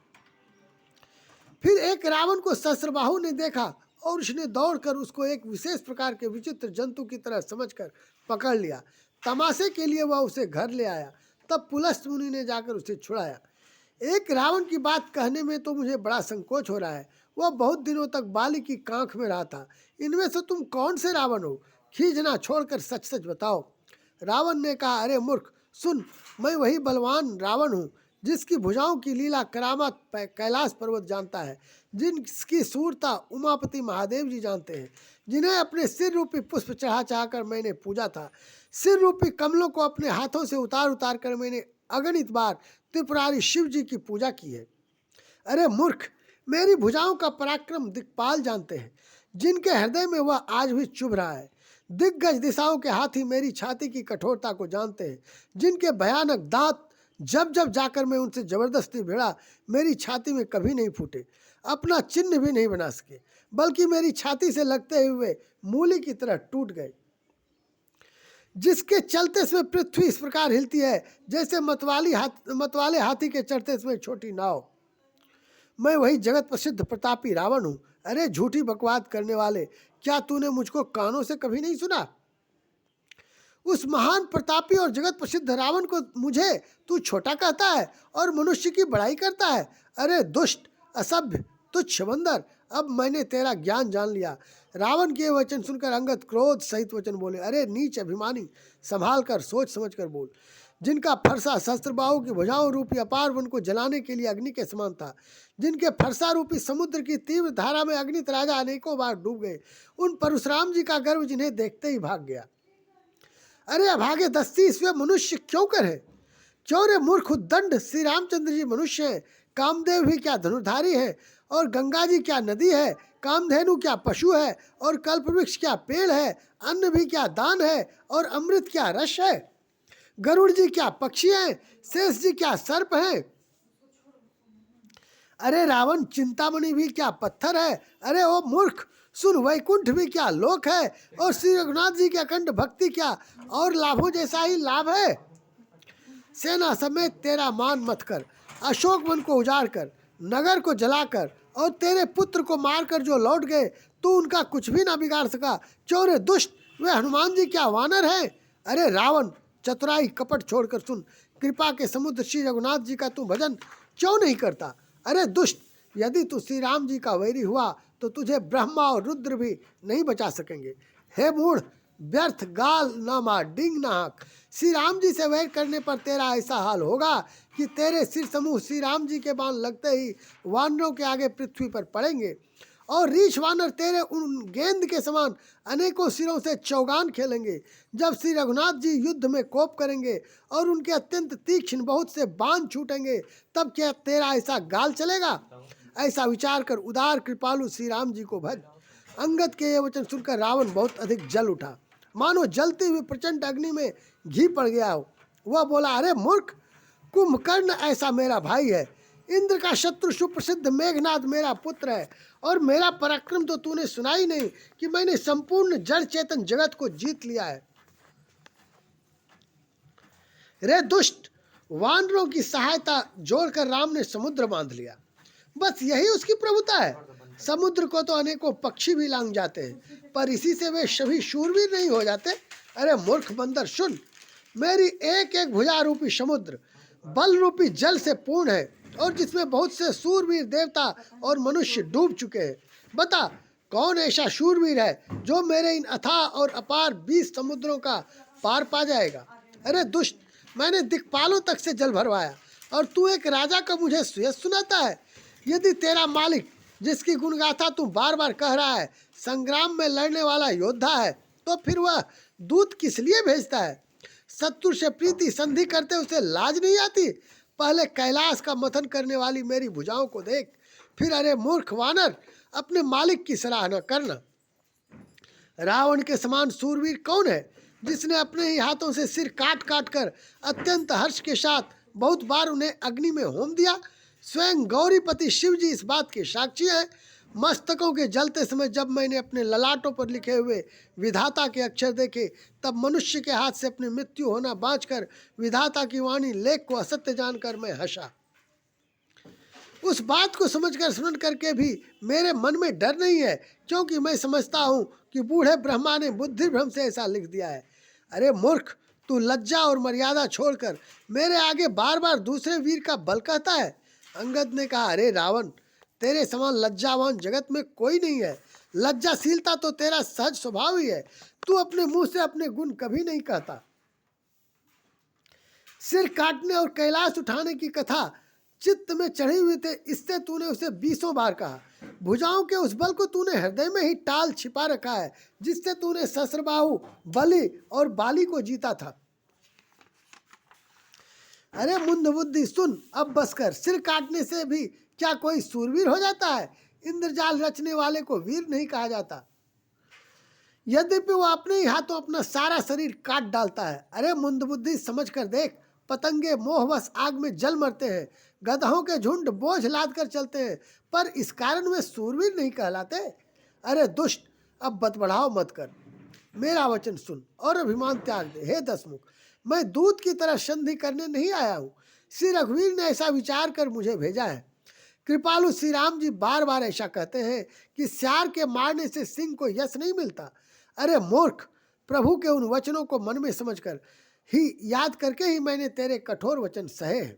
फिर एक रावण को सहस्त्रबाहु ने देखा और उसने दौड़कर उसको एक विशेष प्रकार के विचित्र जंतु की तरह समझकर पकड़ लिया। तमाशे के लिए वह उसे घर ले आया। तब पुलस्त मुनि ने जाकर उसे छुड़ाया। एक रावण की बात कहने में तो मुझे बड़ा संकोच हो रहा है। वह बहुत दिनों तक बाली की कांख में रहा था। इनमें से तुम कौन से रावण हो? खींचना छोड़कर सच सच बताओ। रावण ने कहा, अरे मूर्ख, सुन, मैं वही बलवान रावण हूँ जिसकी भुजाओं की लीला करामात कैलाश पर्वत जानता है, जिनकी सूरता उमापति महादेव जी जानते हैं, जिन्हें अपने सिर रूपी पुष्प चढ़ाकर मैंने पूजा था। सिर रूपी कमलों को अपने हाथों से उतार कर मैंने अगणित बार त्रिपुरारी शिव जी की पूजा की है। अरे मूर्ख, मेरी भुजाओं का पराक्रम दिक्पाल जानते हैं, जिनके हृदय में वह आज भी चुभ रहा है। दिग्गज दिशाओं के हाथी मेरी छाती की कठोरता को जानते हैं, जिनके भयानक दांत जब जब जाकर मैं उनसे जबरदस्ती भिड़ा, मेरी छाती में कभी नहीं फूटे, अपना चिन्ह भी नहीं बना सके, बल्कि मेरी छाती से लगते हुए मूली की तरह टूट गए, जिसके चलते समय पृथ्वी इस प्रकार हिलती है जैसे मतवाले हाथी के चढ़ते समय छोटी नाव। मैं वही जगत प्रसिद्ध प्रतापी रावण हूँ। अरे झूठी बकवाद करने वाले, क्या तूने मुझको कानों से कभी नहीं सुना? उस महान प्रतापी और जगत प्रसिद्ध रावण को मुझे तू छोटा कहता है और मनुष्य की बड़ाई करता है। अरे दुष्ट, असभ्य, तुच्छ बंदर, अब मैंने तेरा ज्ञान जान लिया। रावण के वचन सुनकर अंगद क्रोध सहित वचन बोले, अरे नीच अभिमानी, संभाल कर सोच समझ कर बोल। जिनका फरसा सहस्त्रबाहु की भुजाओं रूपी अपार वन को जलाने के लिए अग्नि के समान था, जिनके फरसा रूपी समुद्र की तीव्र धारा में अग्नित राजा अनेकों बार डूब गए, उन परशुराम जी का गर्व जिन्हें देखते ही भाग गया। अरे अभागे दस्ती, इसमें मनुष्य क्यों करे? क्यों रे मूर्ख उद्दंड, श्री रामचंद्र जी मनुष्य हैं, कामदेव भी क्या धनुर्धारी है, और गंगा जी क्या नदी है, कामधेनु क्या पशु है, और कल्पवृक्ष क्या पेड़ है, अन्न भी क्या दान है, और अमृत क्या रस है, गरुड़ जी क्या पक्षी हैं, शेष जी क्या सर्प हैं। अरे रावण, चिंतामणि भी क्या पत्थर है। अरे ओ मूर्ख, सुन, वैकुंठ भी क्या लोक है, और श्री रघुनाथ जी की अखंड भक्ति क्या और लाभों जैसा ही लाभ है। सेना समेत तेरा मान मत कर, अशोक वन को उजाड़ कर, नगर को जलाकर, और तेरे पुत्र को मारकर जो लौट गए, तू उनका कुछ भी ना बिगाड़ सका। चोरे दुष्ट, वे हनुमान जी क्या वानर हैं? अरे रावण, चतुराई कपट छोड़कर सुन, कृपा के समुद्र श्री रघुनाथ जी का तू भजन क्यों नहीं करता? अरे दुष्ट, यदि तू श्री राम जी का वैरी हुआ तो तुझे ब्रह्मा और रुद्र भी नहीं बचा सकेंगे। हे मूढ़, व्यर्थ गाल न मार, डिंग न हाँक। श्री राम जी से वैर करने पर तेरा ऐसा हाल होगा कि तेरे सिर समूह श्री राम जी के बाण लगते ही वानरों के आगे पृथ्वी पर पड़ेंगे, और रीछ वानर तेरे उन गेंद के समान अनेकों सिरों से चौगान खेलेंगे। जब श्री रघुनाथ जी युद्ध में कोप करेंगे और उनके अत्यंत तीक्ष्ण बहुत से बाण छूटेंगे, तब क्या तेरा ऐसा गाल चलेगा? ऐसा विचार कर उदार कृपालु श्री राम जी को भज। अंगद के ये वचन सुनकर रावण बहुत अधिक जल उठा, मानो जलती हुई प्रचंड अग्नि में घी पड़ गया हो। वह बोला, अरे मूर्ख, कुंभकर्ण ऐसा मेरा भाई है, इंद्र का शत्रु सुप्रसिद्ध मेघनाद मेरा पुत्र है, और मेरा पराक्रम तो तूने सुना ही नहीं कि मैंने संपूर्ण जड़ चेतन जगत को जीत लिया है। रे दुष्ट, वानरों की सहायता जोड़कर राम ने समुद्र बांध लिया, बस यही उसकी प्रभुता है। समुद्र को तो अनेकों पक्षी भी लांग जाते हैं, पर इसी से वे सभी शूरवीर नहीं हो जाते। अरे मूर्ख बंदर, सुन, मेरी एक एक भुजा रूपी समुद्र बल रूपी जल से पूर्ण है, और जिसमें बहुत से शूरवीर देवता और मनुष्य डूब चुके हैं। बता, कौन ऐसा शूरवीर है जो मेरे इन अथाह और अपार 20 समुद्रों का पार पा जाएगा? अरे दुष्ट, मैंने दिक्पालों तक से जल भरवाया, और तू एक राजा का मुझे सुयस सुनाता है। यदि तेरा मालिक, जिसकी गुणगाथा तू बार बार कह रहा है, संग्राम में लड़ने वाला योद्धा है, तो फिर वह दूत किस लिए भेजता है? शत्रु से प्रीति संधि करते उसे लाज नहीं आती? पहले कैलाश का मथन करने वाली मेरी भुजाओं को देख, फिर अरे मूर्ख वानर, अपने मालिक की सराहना करना। रावण के समान सूरवीर कौन है जिसने अपने ही हाथों से सिर काट काट कर अत्यंत हर्ष के साथ बहुत बार उन्हें अग्नि में होम दिया? स्वयं गौरीपति शिव जी इस बात के साक्षी हैं। मस्तकों के जलते समय जब मैंने अपने ललाटों पर लिखे हुए विधाता के अक्षर देखे, तब मनुष्य के हाथ से अपनी मृत्यु होना बाँचकर विधाता की वाणी लेख को असत्य जानकर मैं हंसा। उस बात को समझकर स्मरण करके भी मेरे मन में डर नहीं है, क्योंकि मैं समझता हूँ कि बूढ़े ब्रह्मा ने बुद्धि भ्रम से ऐसा लिख दिया है। अरे मूर्ख, तू लज्जा और मर्यादा छोड़कर मेरे आगे बार बार दूसरे वीर का बल कहता है। अंगद ने कहा, अरे रावण, तेरे समान लज्जावान जगत में कोई नहीं है। लज्जाशीलता तो तेरा सहज स्वभाव ही है। तू अपने मुंह से अपने गुण कभी नहीं कहता। सिर काटने और कैलाश उठाने की कथा चित्त में चढ़ी हुई थे, इससे तूने उसे 20 बार कहा। भुजाओं के उस बल को तूने हृदय में ही टाल छिपा रखा है, जिससे तूने सहस्रबाहु, बलि और बाली को जीता था। अरे मुंद बुद्धि, सुन, अब बस कर। सिर काटने से भी क्या कोई सूरवीर हो जाता है? इंद्रजाल रचने वाले को वीर नहीं कहा जाता, यद्यपि वो अपने ही हाथों अपना सारा शरीर काट डालता है। अरे मुंद बुद्धि, समझ कर देख, पतंगे मोहवश आग में जल मरते हैं, गधों के झुंड बोझ लाद कर चलते हैं, पर इस कारण वे सूरवीर नहीं कहलाते। अरे दुष्ट, अब बतबढ़ाव मत कर, मेरा वचन सुन और अभिमान त्याग दे। हे दसमुख, मैं दूत की तरह संधि करने नहीं आया हूँ। श्री रघुवीर ने ऐसा विचार कर मुझे भेजा है। कृपालु श्री राम जी बार बार ऐसा कहते हैं कि सियार के मारने से सिंह को यश नहीं मिलता। अरे मूर्ख, प्रभु के उन वचनों को मन में समझकर ही याद करके ही मैंने तेरे कठोर वचन सहे हैं,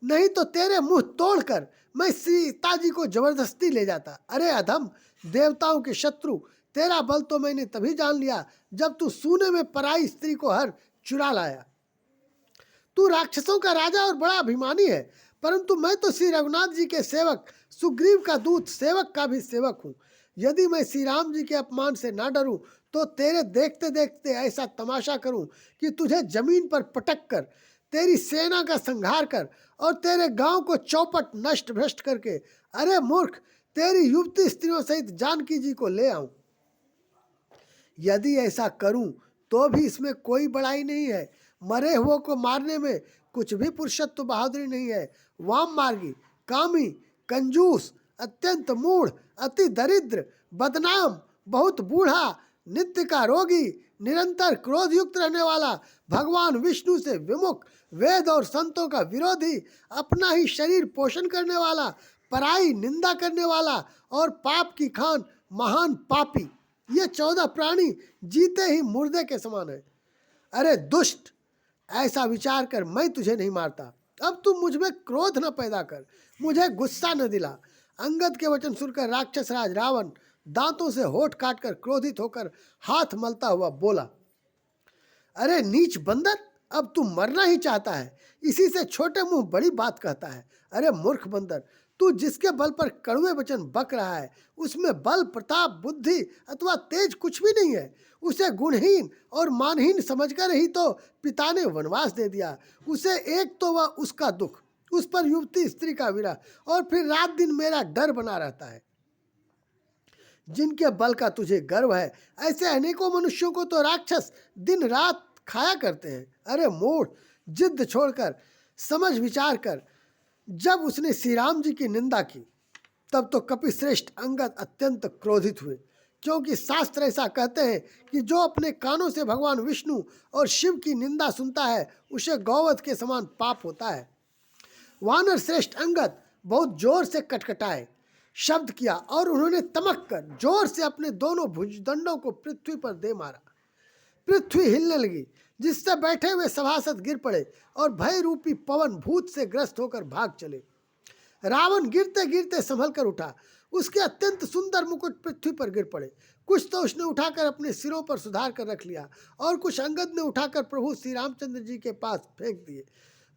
नहीं तो तेरे मुंह तोड़कर मैं सीता जी को जबरदस्ती ले जाता। अरे अधम, देवताओं के शत्रु, तेरा बल तो मैंने तभी जान लिया जब तू सूने में पराई स्त्री को हर चुरा लाया। तू राक्षसों का राजा और बड़ा अभिमानी है, परंतु मैं तो श्री रघुनाथ जी के सेवक, सुग्रीव का दूत, सेवक का भी सेवक हूँ। यदि मैं श्री राम जी के अपमान से ना डरूं तो तेरे देखते देखते ऐसा तमाशा करूं कि तुझे जमीन पर पटक कर, तेरी सेना का संहार कर और तेरे गांव को चौपट नष्ट भ्रष्ट करके, अरे मूर्ख, तेरी युवती स्त्रियों सहित जानकी जी को ले आऊं। यदि ऐसा करूं तो भी इसमें कोई बड़ाई नहीं है। मरे हुए को मारने में कुछ भी पुरुषत्व बहादुरी नहीं है। वाम मार्गी, कामी, कंजूस, अत्यंत मूढ़, अति दरिद्र, बदनाम, बहुत बूढ़ा, नित्य का रोगी, निरंतर क्रोध युक्त रहने वाला, भगवान विष्णु से विमुख, वेद और संतों का विरोधी, अपना ही शरीर पोषण करने वाला, पराई निंदा करने वाला और पाप की खान महान पापी, ये 14 प्राणी जीते ही मुर्दे के समान है। अरे दुष्ट, ऐसा विचार कर मैं तुझे नहीं मारता। अब तुम मुझ में क्रोध न पैदा कर, मुझे गुस्सा न दिला। अंगद के वचन सुनकर राक्षस राज रावण दांतों से होठ काटकर क्रोधित होकर हाथ मलता हुआ बोला, अरे नीच बंदर, अब तू मरना ही चाहता है, इसी से छोटे मुंह बड़ी बात कहता है। अरे मूर्ख बंदर, तू जिसके बल पर कड़वे वचन बक रहा है, उसमें बल, प्रताप, बुद्धि अथवा तेज कुछ भी नहीं है। उसे गुणहीन और मानहीन समझकर ही तो पिता ने वनवास दे दिया। उसे एक तो वह उसका दुख, उस पर युवती स्त्री का विरह, और फिर रात दिन मेरा डर बना रहता है। जिनके बल का तुझे गर्व है, ऐसे अनेकों मनुष्यों को तो राक्षस दिन रात खाया करते हैं। अरे मूढ़, जिद छोड़कर समझ विचार कर। जब उसने श्री राम जी की निंदा की तब तो कपिश्रेष्ठ अंगद अत्यंत क्रोधित हुए, क्योंकि शास्त्र ऐसा कहते हैं कि जो अपने कानों से भगवान विष्णु और शिव की निंदा सुनता है उसे गौवध के समान पाप होता है। वानर श्रेष्ठ अंगद बहुत जोर से कटकटाए, शब्द किया और उन्होंने तमक कर जोर से अपने दोनों भुजदंडों को पृथ्वी पर दे मारा। पृथ्वी हिलने लगी, जिससे बैठे हुए सभासद गिर पड़े और भय रूपी पवन भूत से ग्रस्त होकर भाग चले। रावण गिरते गिरते संभल कर उठा, उसके अत्यंत सुंदर मुकुट पृथ्वी पर गिर पड़े। कुछ तो उसने उठाकर अपने सिरों पर सुधार कर रख लिया और कुछ अंगद ने उठाकर प्रभु श्री रामचंद्र जी के पास फेंक दिए।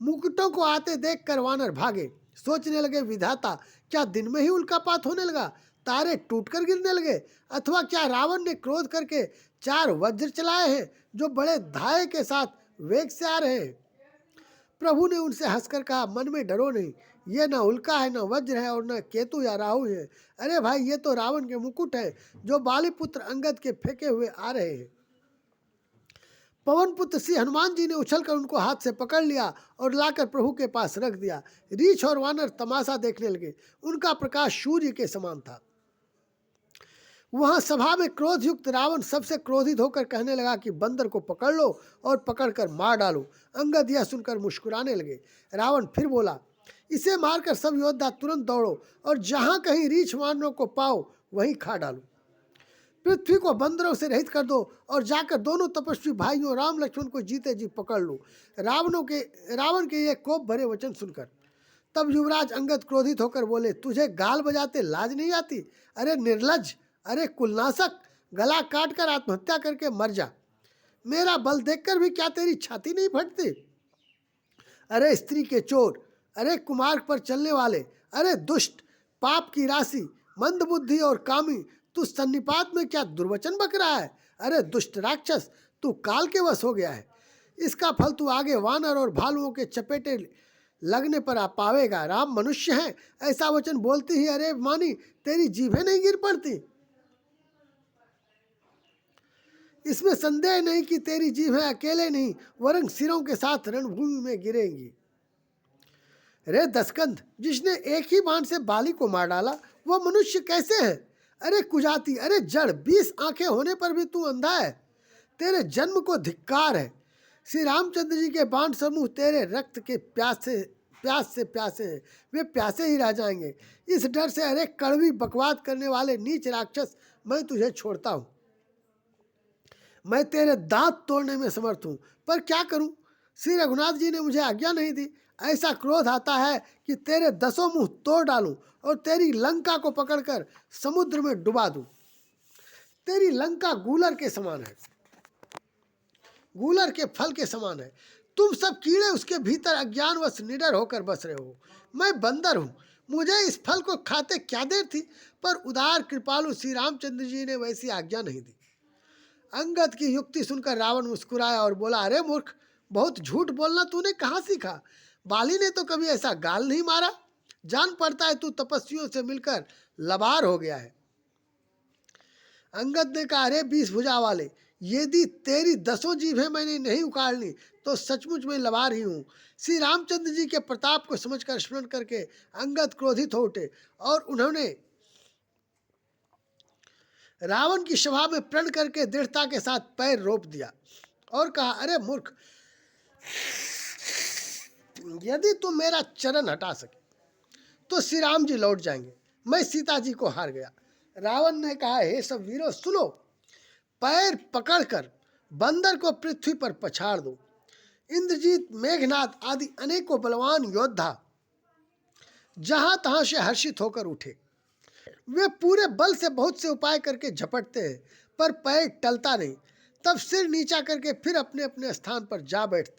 मुकुटों को आते देखकर वानर भागे, सोचने लगे, विधाता, क्या दिन में ही उल्कापात होने लगा, तारे टूटकर गिरने लगे, अथवा क्या रावण ने क्रोध करके 4 वज्र चलाए हैं जो बड़े धाये के साथ वेग से आ रहे हैं। प्रभु ने उनसे हंसकर कहा, मन में डरो नहीं, ये न उल्का है, न वज्र है और न केतु या राहु है। अरे भाई, ये तो रावण के मुकुट है जो बालीपुत्र अंगद के फेंके हुए आ रहे हैं। पवन पुत्र श्री हनुमान जी ने उछलकर उनको हाथ से पकड़ लिया और लाकर प्रभु के पास रख दिया। रीछ और वानर तमाशा देखने लगे, उनका प्रकाश सूर्य के समान था। वहां सभा में क्रोध युक्त रावण सबसे क्रोधित होकर कहने लगा कि बंदर को पकड़ लो और पकड़कर मार डालो। अंगद यह सुनकर मुस्कुराने लगे। रावण फिर बोला, इसे मारकर सब योद्धा तुरंत दौड़ो और जहां कहीं रीछ वानरों को पाओ वहीं खा डालो। पृथ्वी को बंदरों से रहित कर दो और जाकर दोनों तपस्वी भाइयों राम लक्ष्मण को जीते जी पकड़ लो। रावण के ये कोप भरे वचन सुनकर तब युवराज अंगद क्रोधित होकर बोले, तुझे गाल बजाते लाज नहीं आती? अरे निर्लज, अरे कुलनाशक, गला काट कर आत्महत्या करके मर जा। मेरा बल देखकर भी क्या तेरी छाती नहीं फटती? अरे स्त्री के चोर, अरे कुमार्ग पर चलने वाले, अरे दुष्ट, पाप की राशि, मंदबुद्धि और कामी, तू सन्निपात में क्या दुर्वचन बक रहा है? अरे दुष्ट राक्षस, तू काल के वश हो गया है। इसका फल तू आगे वानर और भालुओं के चपेटे लगने पर आ पावेगा। राम मनुष्य है, ऐसा वचन बोलती ही अरे मानी तेरी जीभें नहीं गिर पड़ती? इसमें संदेह नहीं कि तेरी जीभें अकेले नहीं वरन सिरों के साथ रणभूमि में गिरेंगी। रे दसकंध, जिसने एक ही बाण से बाली को मार डाला वह मनुष्य कैसे है? अरे कुजाती, अरे जड़, 20 आंखें होने पर भी तू अंधा है। तेरे जन्म को धिक्कार है। श्री रामचंद्र जी के बाण समूह तेरे रक्त के प्यास से प्यासे हैं, वे प्यासे ही रह जाएंगे। इस डर से अरे कड़वी बकवाद करने वाले नीच राक्षस, मैं तुझे छोड़ता हूँ। मैं तेरे दांत तोड़ने में समर्थ हूँ, पर क्या करूँ? श्री रघुनाथ जी ने मुझे आज्ञा नहीं दी। ऐसा क्रोध आता है कि तेरे 10 मुंह तोड़ डालूं और तेरी लंका को पकड़कर समुद्र में डुबा दूं। तेरी लंका गूलर के समान है, गूलर के फल के समान है। तुम सब कीड़े उसके भीतर अज्ञानवश निडर होकर बस रहे हो। मैं बंदर हूँ, मुझे इस फल को खाते क्या देर थी, पर उदार कृपालु श्री रामचंद्र जी ने वैसी आज्ञा नहीं दी। अंगद की युक्ति सुनकर रावण मुस्कुराया और बोला, अरे मूर्ख, बहुत झूठ बोलना तूने कहाँ सीखा? बाली ने तो कभी ऐसा गाल नहीं मारा। जान पड़ता है तू तपस्वियों से मिलकर लबार हो गया है। अंगद ने कहा, अरे 20 भुजा वाले, यदि तेरी 10 जीभें मैंने नहीं उखाड़ ली तो सचमुच में लबार ही हूँ। श्री रामचंद्र जी के प्रताप को समझकर स्मरण करके अंगद क्रोधित हो उठे और उन्होंने रावण की सभा में प्रण करके दृढ़ता के साथ पैर रोप दिया और कहा, अरे मूर्ख, यदि तुम मेरा चरण हटा सके तो श्री राम जी लौट जाएंगे। मैं सीता जी को हार गया। रावण ने कहा, हे सब वीरों सुनो, पैर पकड़कर बंदर को पृथ्वी पर पछाड़ दो। इंद्रजीत, मेघनाथ आदि अनेकों बलवान योद्धा जहां तहां से हर्षित होकर उठे। वे पूरे बल से बहुत से उपाय करके झपटते हैं, पर पैर टलता नहीं। तब सिर नीचा करके फिर अपने अपने स्थान पर जा बैठ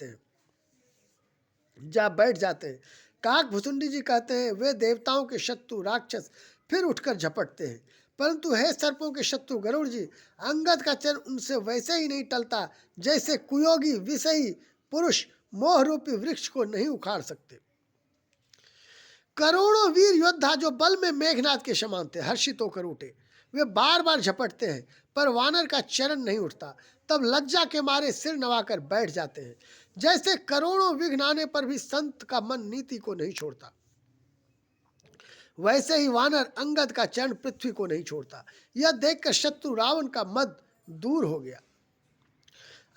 जाते हैं। काक भुसुंडी जी कहते हैं, वे देवताओं के शत्रु राक्षस फिर उठकर झपटते हैं, परंतु हे सर्पों के शत्रु गरुड़ जी, अंगद का चरण उनसे वैसे ही नहीं टलता जैसे कुयोगी विषयी पुरुष मोह रूपी वृक्ष को नहीं उखाड़ सकते। करोड़ों वीर योद्धा जो बल में मेघनाथ के समान थे हर्षित होकर उठे। वे बार बार झपटते हैं, पर वानर का चरण नहीं उठता। तब लज्जा के मारे सिर नवाकर बैठ जाते हैं। जैसे करोड़ों विघ्न आने पर भी संत का मन नीति को नहीं छोड़ता, वैसे ही वानर अंगद का चरण पृथ्वी को नहीं छोड़ता। यह देखकर शत्रु रावण का मद दूर हो गया।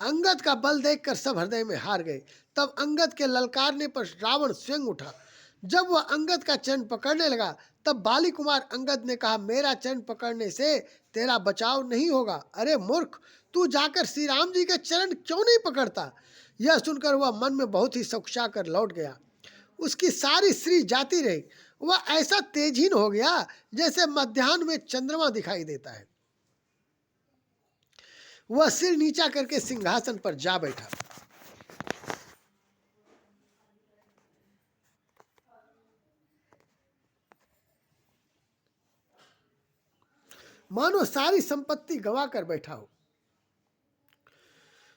अंगद का बल देखकर सब हृदय में हार गए। तब अंगद के ललकारने पर रावण स्वयं उठा। जब वह अंगद का चरण पकड़ने लगा तब बाली कुमार अंगद ने कहा, मेरा चरण पकड़ने से तेरा बचाव नहीं होगा। अरे मूर्ख, तू जाकर श्री राम जी के चरण क्यों नहीं पकड़ता? यह सुनकर वह मन में बहुत ही सकुचा कर लौट गया। उसकी सारी श्री जाती रही। वह ऐसा तेजहीन हो गया जैसे मध्याह्न में चंद्रमा दिखाई देता है। वह सिर नीचा करके सिंहासन पर जा बैठा। मानो सारी संपत्ति गवा कर बैठा हो।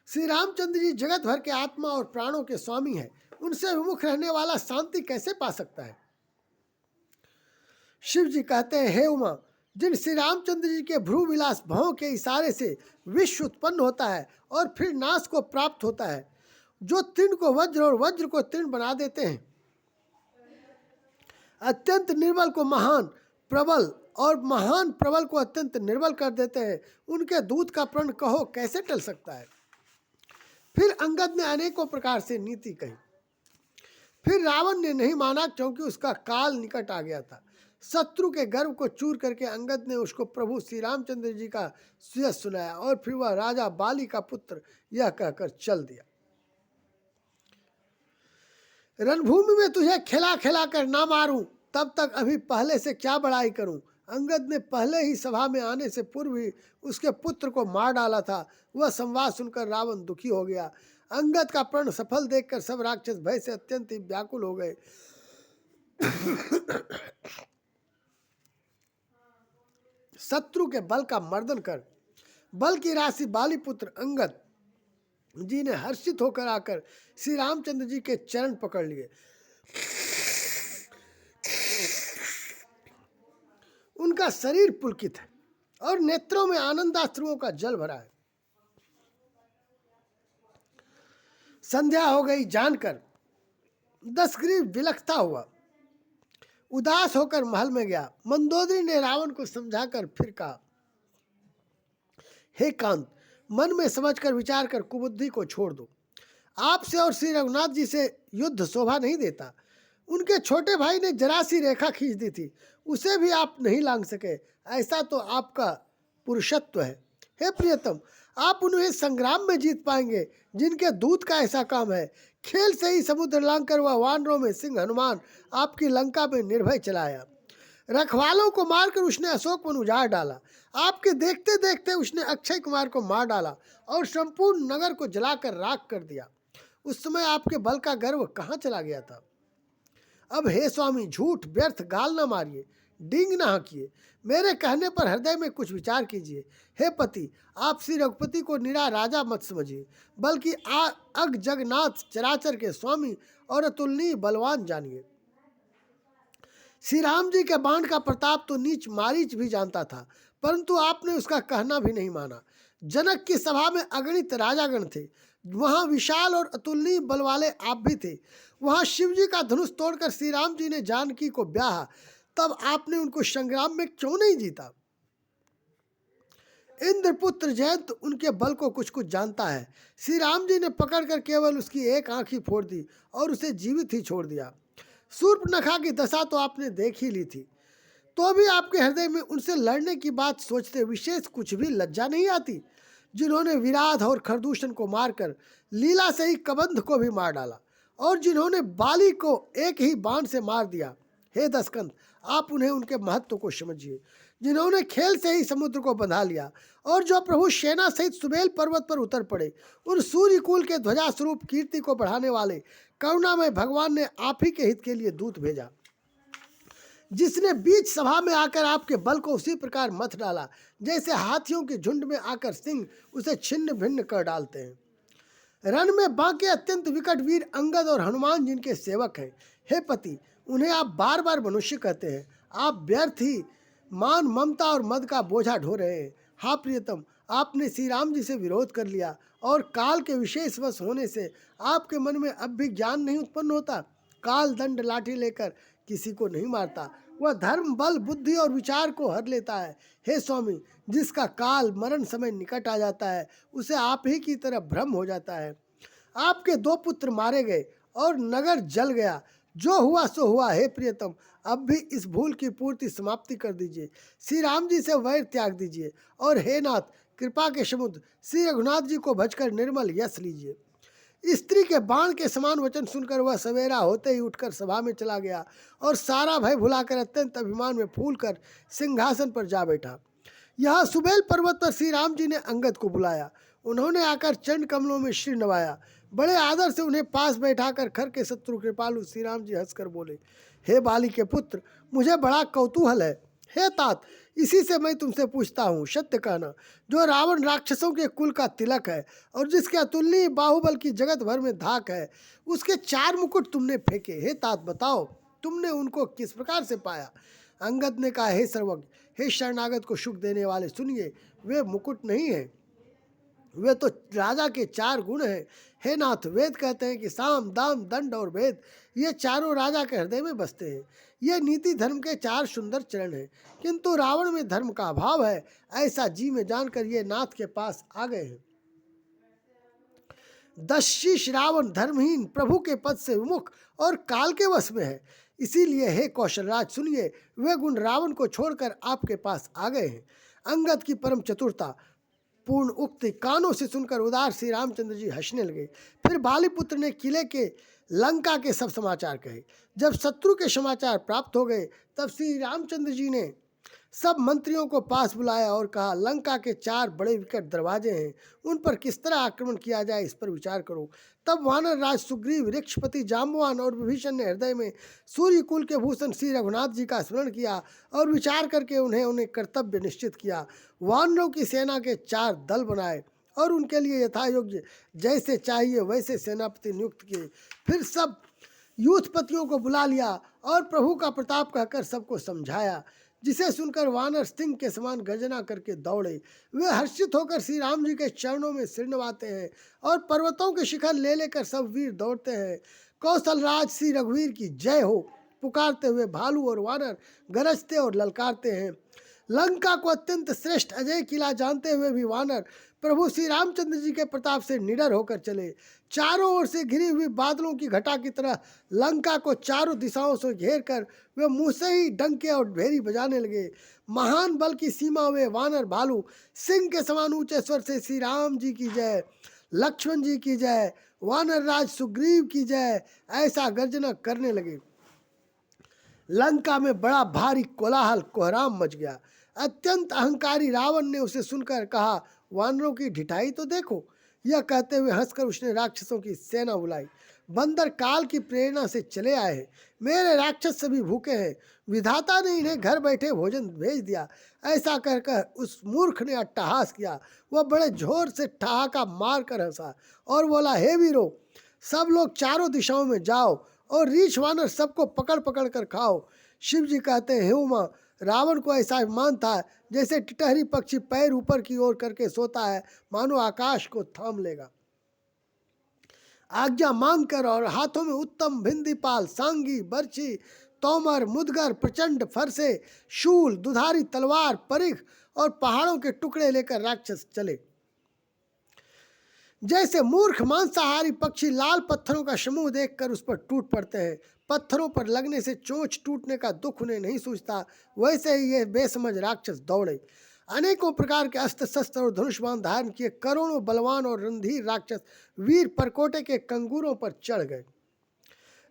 श्री रामचंद्र जी जगत भर के आत्मा और प्राणों के स्वामी हैं। उनसे विमुख रहने वाला शांति कैसे पा सकता है? शिव जी कहते हैं, हे उमा, जिन श्री रामचंद्र जी के भ्रू विलास भावों के इशारे से विश्व उत्पन्न होता है और फिर नाश को प्राप्त होता है, जो तृण को वज्र और वज्र को तृण बना देते हैं, अत्यंत निर्बल को महान प्रबल और महान प्रबल को अत्यंत निर्बल कर देते हैं, उनके दूत का प्रण कहो कैसे टल सकता है? फिर अंगद ने अनेकों प्रकार से नीति कही। फिर रावण ने नहीं माना क्योंकि उसका काल निकट आ गया था। शत्रु के गर्व को चूर करके अंगद ने उसको प्रभु श्री रामचंद्र जी का सुयश सुनाया और फिर वह राजा बाली का पुत्र यह कहकर चल दिया, रणभूमि में तुझे खिला खिला कर ना मारूं तब तक अभी पहले से क्या बड़ाई करूं। अंगद ने पहले ही सभा में आने से पूर्व ही उसके पुत्र को मार डाला था। वह संवाद सुनकर रावण दुखी हो गया। अंगद का प्रण सफल देखकर सब राक्षस भय से अत्यंत ही व्याकुल हो गए। शत्रु के बल का मर्दन कर बल की राशि बाली पुत्र अंगद जी ने हर्षित होकर आकर श्री रामचंद्र जी के चरण पकड़ लिए। उनका शरीर पुलकित है और नेत्रों में आनंदाश्रुओं का जल भरा है। संध्या हो गई जानकर दशग्रीव विलखता हुआ उदास होकर महल में गया। मंदोदरी ने रावण को समझाकर फिर कहा, हे कांत, मन में समझकर विचार कर कुबुद्धि को छोड़ दो। आपसे और श्री रघुनाथ जी से युद्ध शोभा नहीं देता। उनके छोटे भाई ने जरा सी रेखा खींच दी थी, उसे भी आप नहीं लांघ सके। ऐसा तो आपका पुरुषत्व है। हे प्रियतम, आप उन्हें संग्राम में जीत पाएंगे जिनके दूत का ऐसा काम है। खेल से ही समुद्र लांघ कर वह वानरों में सिंह हनुमान आपकी लंका में निर्भय चलाया। रखवालों को मारकर उसने अशोक वन उजाड़ डाला। आपके देखते देखते उसने अक्षय कुमार को मार डाला और संपूर्ण नगर को जलाकर राख कर दिया। उस समय आपके बल का गर्व कहाँ चला गया था। अब हे स्वामी, झूठ व्यर्थ गाल न मारिए, डींग न हाँकिए। मेरे कहने पर हृदय में कुछ विचार कीजिए। हे पति, आप श्री रघुपति को निरा राजा मत समझिए, बल्कि अग जगन्नाथ चराचर के स्वामी और अतुलनीय बलवान जानिए। श्री राम जी के बाण का प्रताप तो नीच मारीच भी जानता था, परंतु आपने उसका कहना भी नहीं माना। जनक की सभा में अगणित राजागण थे, वहां विशाल और अतुलनीय बल वाले आप भी थे। वहां शिव जी का धनुष तोड़कर श्री राम जी ने जानकी को ब्याहा, तब आपने उनको संग्राम में क्यों नहीं जीता। इंद्रपुत्र जयंत उनके बल को कुछ कुछ जानता है। श्री राम जी ने पकड़कर केवल उसकी एक आंख ही फोड़ दी और उसे जीवित ही छोड़ दिया। शूर्पणखा की दशा तो आपने देख ही ली थी, तो भी आपके हृदय में उनसे लड़ने की बात सोचते विशेष कुछ भी लज्जा नहीं आती, जिन्होंने विराध और खरदूषण को मारकर लीला से ही कबंध को भी मार डाला और जिन्होंने बाली को एक ही बाण से मार दिया। हे दशकंठ, आप उन्हें उनके महत्व को समझिए, जिन्होंने खेल से ही समुद्र को बंधा लिया और जो प्रभु सेना सहित सुबेल पर्वत पर उतर पड़े। उन सूर्य कुल के ध्वजा स्वरूप कीर्ति को बढ़ाने वाले करुणामय भगवान ने आप ही के हित के लिए दूत भेजा, जिसने बीच सभा में आकर आपके बल को उसी प्रकार मथ डाला जैसे हाथियों के झुंड में आकर सिंह उसे छिन्न भिन्न कर डालते हैं। रण में बांके अत्यंत विकट वीर अंगद और हनुमान जिनके सेवक हैं। हे पति, उन्हें आप बार बार मनुष्य कहते हैं। आप व्यर्थ ही मान ममता और मद का बोझा ढो रहे हैं। हाँ प्रियतम, आपने श्री राम जी से विरोध कर लिया और काल के विशेष वश होने से आपके मन में अब भी ज्ञान नहीं उत्पन्न होता। काल दंड लाठी लेकर किसी को नहीं मारता, वह धर्म बल बुद्धि और विचार को हर लेता है। हे स्वामी, जिसका काल मरण समय निकट आ जाता है उसे आप ही की तरह भ्रम हो जाता है। आपके 2 पुत्र मारे गए और नगर जल गया। जो हुआ सो हुआ। हे प्रियतम, अब भी इस भूल की पूर्ति समाप्ति कर दीजिए। श्री राम जी से वैर त्याग दीजिए और हे नाथ, कृपा के समुद्र श्री रघुनाथ जी को भजकर निर्मल यश लीजिए। स्त्री के बाण के समान वचन सुनकर वह सवेरा होते ही उठकर सभा में चला गया और सारा भय भुलाकर अत्यंत अभिमान में फूलकर सिंहासन पर जा बैठा। यहाँ सुबेल पर्वत पर श्री राम जी ने अंगद को बुलाया। उन्होंने आकर चरण कमलों में सिर नवाया। बड़े आदर से उन्हें पास बैठाकर खर के शत्रु कृपालु श्री राम जी हंसकर बोले, हे बाली के पुत्र, मुझे बड़ा कौतूहल है। हे तात, इसी से मैं तुमसे पूछता हूँ, सत्य कहना। जो रावण राक्षसों के कुल का तिलक है और जिसके अतुलनीय बाहुबल की जगत भर में धाक है, उसके 4 मुकुट तुमने फेंके। हे तात, बताओ तुमने उनको किस प्रकार से पाया। अंगद ने कहा, हे सर्वज्ञ, हे शरणागत को सुख देने वाले, सुनिए, वे मुकुट नहीं है, वे तो राजा के 4 गुण हैं। हे नाथ, वेद कहते हैं कि साम दाम दंड और भेद ये चारों राजा के हृदय में बसते हैं। ये नीति धर्म के 4 सुंदर चरण हैं, किंतु रावण में धर्म का अभाव है, ऐसा जी में जानकर ये नाथ के पास आ गए हैं। 10 शीश रावण धर्महीन, प्रभु के पद से विमुख और काल के वश में है। इसीलिए हे कौशलराज, सुनिए, वे गुण रावण को छोड़कर आपके पास आ गए हैं। अंगद की परम चतुरता पूर्ण उक्ति कानों से सुनकर उदार श्री रामचंद्र जी हंसने लगे। फिर बालीपुत्र ने किले के लंका के सब समाचार कहे। जब शत्रु के समाचार प्राप्त हो गए, तब श्री रामचंद्र जी ने सब मंत्रियों को पास बुलाया और कहा, लंका के 4 बड़े विकट दरवाजे हैं, उन पर किस तरह आक्रमण किया जाए, इस पर विचार करो। तब वानर राज सुग्रीव, ऋक्षपति जाम्बवान और विभीषण ने हृदय में सूर्य कुल के भूषण श्री रघुनाथ जी का स्मरण किया और विचार करके उन्हें कर्तव्य निश्चित किया। वानरों की सेना के 4 दल बनाए और उनके लिए यथा योग्य जैसे चाहिए वैसे सेनापति नियुक्त किए। फिर सब यूथपतियों को बुला लिया और प्रभु का प्रताप कहकर सबको समझाया। जिसे सुनकर वानर सिंह के समान गर्जना करके दौड़े। वे हर्षित होकर श्री राम जी के चरणों में सिर नवाते हैं और पर्वतों के शिखर ले लेकर सब वीर दौड़ते हैं। कौशल राज श्री रघुवीर की जय हो पुकारते हुए भालू और वानर गरजते और ललकारते हैं। लंका को अत्यंत श्रेष्ठ अजय किला जानते हुए भी वानर प्रभु श्री रामचंद्र जी के प्रताप से निडर होकर चले। चारों ओर से घिरी हुई बादलों की घटा की तरह लंका को चारों दिशाओं से घेर कर वे मुंह से ही डंके और भेरी बजाने लगे। महान बल की सीमा में वानर भालू सिंह के समान ऊंचे स्वर से श्री राम जी की जय, लक्ष्मण जी की जय, वानर राज सुग्रीव की जय ऐसा गर्जना करने लगे। लंका में बड़ा भारी कोलाहल कोहराम मच गया। अत्यंत अहंकारी रावण ने उसे सुनकर कहा, वानरों की ढिठाई तो देखो। यह कहते हुए हंसकर उसने राक्षसों की सेना बुलाई। बंदर काल की प्रेरणा से चले आए हैं, मेरे राक्षस सभी भूखे हैं, विधाता ने इन्हें घर बैठे भोजन भेज दिया। ऐसा कहकर उस मूर्ख ने अट्टहास किया। वह बड़े जोर से ठहाका मार कर हंसा और बोला, हे वीरों, सब लोग चारों दिशाओं में जाओ और रीछ वानर सबको पकड़ पकड़ कर खाओ। शिव जी कहते हैं, हे उमा, रावण को ऐसा अभिमान था जैसे टिटहरी पक्षी पैर ऊपर की ओर करके सोता है, मानो आकाश को थाम लेगा। आज्ञा मांगकर और हाथों में उत्तम भिंदीपाल, सांगी, बर्छी, तोमर, मुदगर, प्रचंड फरसे, शूल, दुधारी तलवार, परिख और पहाड़ों के टुकड़े लेकर राक्षस चले। जैसे मूर्ख मांसाहारी पक्षी लाल पत्थरों का समूह देखकर उस पर टूट पड़ते हैं, पत्थरों पर लगने से चोंच टूटने का दुख उन्हें नहीं सूझता, वैसे ही ये बेसमझ राक्षस दौड़े। अनेकों प्रकार के अस्त्र शस्त्र और धनुष बाण धारण किए करोड़ों बलवान और रणधीर राक्षस वीर परकोटे के कंगूरों पर चढ़ गए।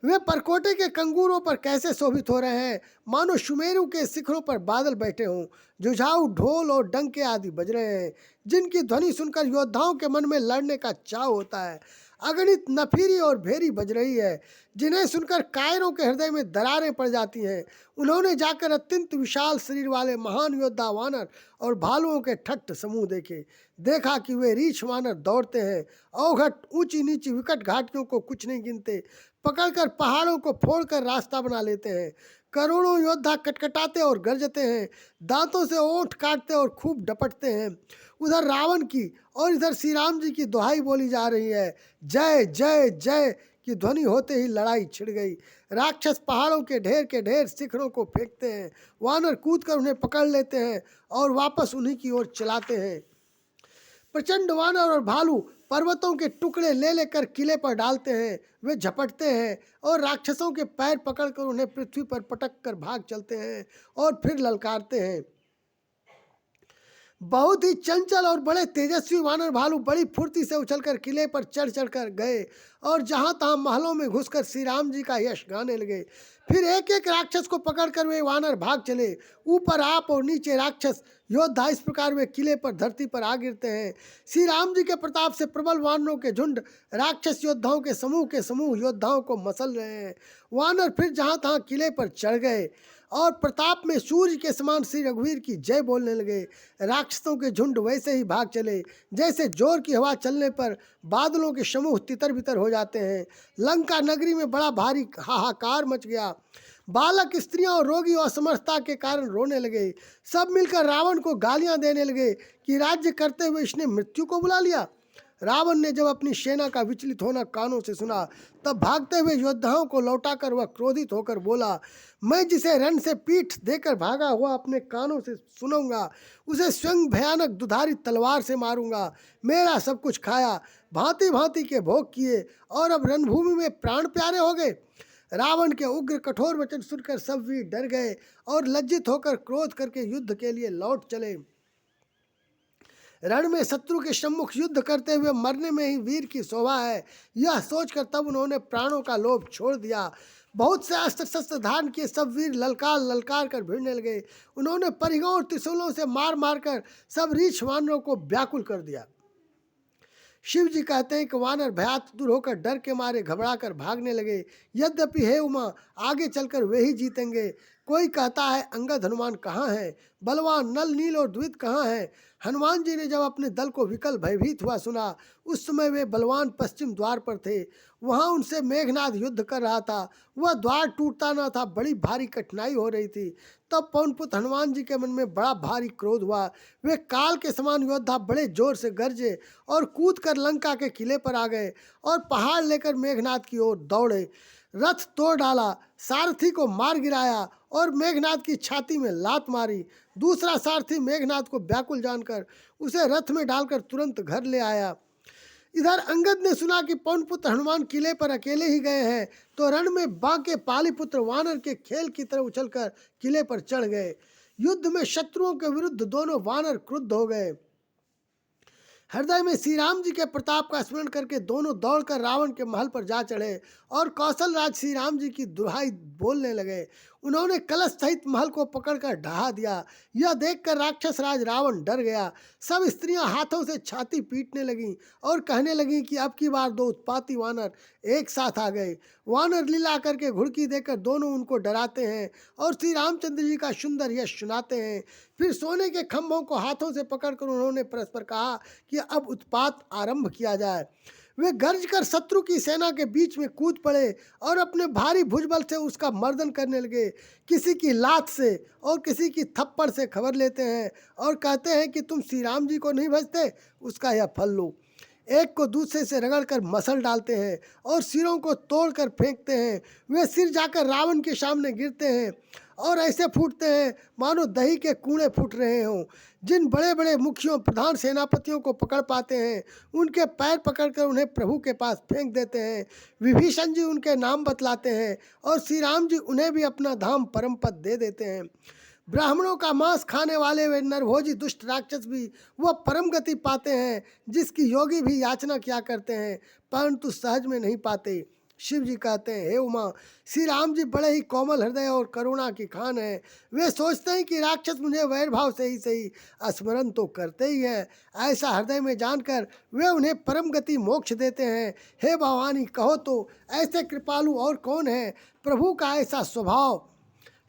वे परकोटे के कंगूरों पर कैसे शोभित हो रहे हैं, मानो सुमेरु के शिखरों पर बादल बैठे हों। जुझाऊ ढोल और डंके आदि बज रहे हैं, जिनकी ध्वनि सुनकर योद्धाओं के मन में लड़ने का चाव होता है। अगणित नफीरी और भेरी बज रही है, जिन्हें सुनकर कायरों के हृदय में दरारें पड़ जाती हैं। उन्होंने जाकर अत्यंत विशाल शरीर वाले महान योद्धा वानर और भालुओं के ठट्ट समूह देखे। देखा कि वे रीछ वानर दौड़ते हैं, अवघट ऊंची नीची विकट घाटियों को कुछ नहीं गिनते, पकड़कर पहाड़ों को फोड़कर रास्ता बना लेते हैं। करोड़ों योद्धा कटकटाते और गरजते हैं, दांतों से ओंठ काटते और खूब डपटते हैं। उधर रावण की और इधर श्री राम जी की दुहाई बोली जा रही है। जय जय जय की ध्वनि होते ही लड़ाई छिड़ गई। राक्षस पहाड़ों के ढेर शिखरों को फेंकते हैं, वानर कूदकर उन्हें पकड़ लेते हैं और वापस उन्हीं की ओर चलाते हैं। प्रचंड वानर और भालू पर्वतों के टुकड़े ले लेकर किले पर डालते हैं। वे झपटते हैं और राक्षसों के पैर पकड़कर उन्हें पृथ्वी पर पटक कर भाग चलते हैं और फिर ललकारते हैं। बहुत ही चंचल और बड़े तेजस्वी वानर भालू बड़ी फुर्ती से उछलकर किले पर चढ़ चढ़कर गए और जहां तहां महलों में घुसकर श्री राम जी का यश गाने लगे। फिर एक एक राक्षस को पकड़कर वे वानर भाग चले। ऊपर आप और नीचे राक्षस योद्धा इस प्रकार वे किले पर धरती पर आ गिरते हैं। श्री राम जी के प्रताप से प्रबल वानरों के झुंड राक्षस योद्धाओं के समूह योद्धाओं को मसल रहे हैं। वानर फिर जहां तहां किले पर चढ़ गए और प्रताप में सूर्य के समान श्री रघुवीर की जय बोलने लगे। राक्षसों के झुंड वैसे ही भाग चले जैसे जोर की हवा चलने पर बादलों के समूह तितर बितर हो जाते हैं। लंका नगरी में बड़ा भारी हाहाकार मच गया। बालक, स्त्रियां और रोगी असमर्थता के कारण रोने लगे। सब मिलकर रावण को गालियां देने लगे कि राज्य करते हुए इसने मृत्यु को बुला लिया। रावण ने जब अपनी सेना का विचलित होना कानों से सुना, तब भागते हुए योद्धाओं को लौटाकर वह क्रोधित होकर बोला, मैं जिसे रण से पीठ देकर भागा हुआ अपने कानों से सुनूंगा, उसे स्वयं भयानक दुधारी तलवार से मारूंगा। मेरा सब कुछ खाया, भांति भांति के भोग किए और अब रणभूमि में प्राण प्यारे हो गए। रावण के उग्र कठोर वचन सुनकर सब वीर डर गए और लज्जित होकर क्रोध करके युद्ध के लिए लौट चले। रण में शत्रु के सम्मुख युद्ध करते हुए मरने में ही वीर की शोभा है, यह सोचकर तब उन्होंने प्राणों का लोभ छोड़ दिया। बहुत से अस्त्र शस्त्र धारण किए सब वीर ललकार ललकार कर भिड़ने लगे। उन्होंने परिघों और त्रिशूलों से मार मार कर सब रीछ वानरों को व्याकुल कर दिया। शिव जी कहते हैं कि वानर भयात दूर होकर डर के मारे घबरा कर भागने लगे। यद्यपि हे उमा, आगे चलकर वे ही जीतेंगे। कोई कहता है अंगद हनुमान कहाँ है, बलवान नल नील और द्वित कहाँ है। हनुमान जी ने जब अपने दल को विकल भयभीत हुआ सुना, उस समय वे बलवान पश्चिम द्वार पर थे। वहां उनसे मेघनाद युद्ध कर रहा था। वह द्वार टूटता न था, बड़ी भारी कठिनाई हो रही थी। तब पवनपुत्र हनुमान जी के मन में बड़ा भारी क्रोध हुआ। वे काल के समान योद्धा बड़े जोर से गरजे और कूद कर लंका के किले पर आ गए और पहाड़ लेकर मेघनाद की ओर दौड़े। रथ तोड़ डाला, सारथी को मार गिराया और मेघनाद की छाती में लात मारी। दूसरा सारथी मेघनाद को व्याकुल जानकर उसे रथ में डालकर तुरंत घर ले आया। इधर अंगद ने सुना कि पवनपुत्र हनुमान किले पर अकेले ही गए हैं, तो रण में बांके पालीपुत्र वानर के खेल की तरह उछलकर किले पर चढ़ गए। युद्ध में शत्रुओं के विरुद्ध दोनों वानर क्रुद्ध हो गए। हृदय में श्री राम जी के प्रताप का स्मरण करके दोनों दौड़कर रावण के महल पर जा चढ़े और कौशल राज श्री राम जी की दुहाई बोलने लगे। उन्होंने कलश सहित महल को पकड़कर ढहा दिया। यह देखकर राक्षस राज रावण डर गया। सब स्त्रियां हाथों से छाती पीटने लगीं और कहने लगीं कि अब की बार दो उत्पाती वानर एक साथ आ गए। वानर लीला करके घुड़की देकर दोनों उनको डराते हैं और श्री रामचंद्र जी का सुंदर यश सुनाते हैं। फिर सोने के खंभों को हाथों से पकड़कर उन्होंने परस्पर कहा कि अब उत्पात आरंभ किया जाए। वे गर्ज कर शत्रु की सेना के बीच में कूद पड़े और अपने भारी भुजबल से उसका मर्दन करने लगे। किसी की लात से और किसी की थप्पड़ से खबर लेते हैं और कहते हैं कि तुम श्री राम जी को नहीं भजते, उसका यह फल लो। एक को दूसरे से रगड़कर मसल डालते हैं और सिरों को तोड़कर फेंकते हैं। वे सिर जाकर रावण के सामने गिरते हैं और ऐसे फूटते हैं मानो दही के कूड़े फूट रहे हों। जिन बड़े बड़े मुखियों प्रधान सेनापतियों को पकड़ पाते हैं, उनके पैर पकड़कर उन्हें प्रभु के पास फेंक देते हैं। विभीषण जी उनके नाम बतलाते हैं और श्री राम जी उन्हें भी अपना धाम परम पद दे देते हैं। ब्राह्मणों का मांस खाने वाले वे नरभोजी दुष्ट राक्षस भी वह परम गति पाते हैं जिसकी योगी भी याचना किया करते हैं, परंतु सहज में नहीं पाते। शिव जी कहते हैं, हे उमा, श्री राम जी बड़े ही कोमल हृदय और करुणा की खान है। वे सोचते हैं कि राक्षस मुझे वैर भाव से ही सही स्मरण तो करते ही है। ऐसा हृदय में जानकर वे उन्हें परम गति मोक्ष देते हैं। हे भवानी, कहो तो ऐसे कृपालु और कौन है। प्रभु का ऐसा स्वभाव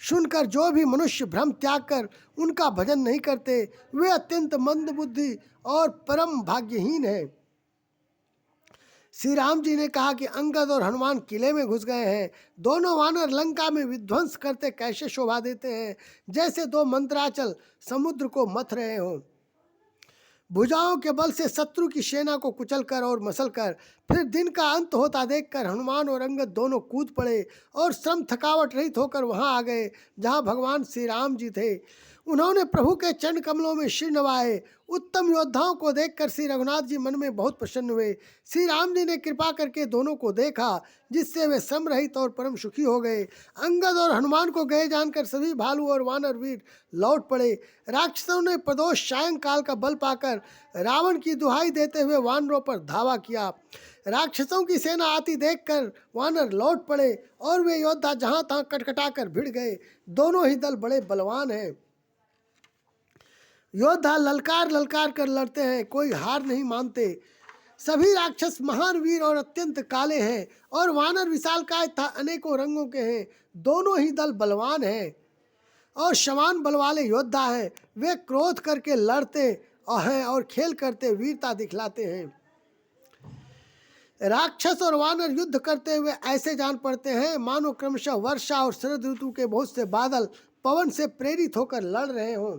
सुनकर जो भी मनुष्य भ्रम त्याग कर उनका भजन नहीं करते, वे अत्यंत मंद बुद्धि और परम भाग्यहीन है। श्री राम जी ने कहा कि अंगद और हनुमान किले में घुस गए हैं। दोनों वानर लंका में विध्वंस करते कैसे शोभा देते हैं, जैसे दो मंत्राचल समुद्र को मथ रहे हों। भुजाओं के बल से शत्रु की सेना को कुचलकर और मसलकर फिर दिन का अंत होता देखकर हनुमान और अंगद दोनों कूद पड़े और श्रम थकावट रहित होकर वहां आ गए जहां भगवान श्री राम जी थे। उन्होंने प्रभु के चरण कमलों में सिर नवाए। उत्तम योद्धाओं को देखकर श्री रघुनाथ जी मन में बहुत प्रसन्न हुए। श्री राम जी ने कृपा करके दोनों को देखा, जिससे वे श्रम रहित और परम सुखी हो गए। अंगद और हनुमान को गए जानकर सभी भालू और वानर वीर लौट पड़े। राक्षसों ने प्रदोष सायंकाल का बल पाकर रावण की दुहाई देते हुए वानरों पर धावा किया। राक्षसों की सेना आती देखकर वानर लौट पड़े और वे योद्धा जहां तहां कटकटाकर भिड़ गए। दोनों ही दल बड़े बलवान हैं। योद्धा ललकार ललकार कर लड़ते हैं, कोई हार नहीं मानते। सभी राक्षस महान वीर और अत्यंत काले हैं और वानर विशालकाय तथा अनेकों रंगों के हैं। दोनों ही दल बलवान हैं और समान बल वाले योद्धा हैं। वे क्रोध करके लड़ते हैं और खेल करते वीरता दिखलाते हैं। राक्षस और वानर युद्ध करते हुए ऐसे जान पड़ते हैं मानो क्रमशः वर्षा और शरद ऋतु के बहुत से बादल पवन से प्रेरित होकर लड़ रहे हों।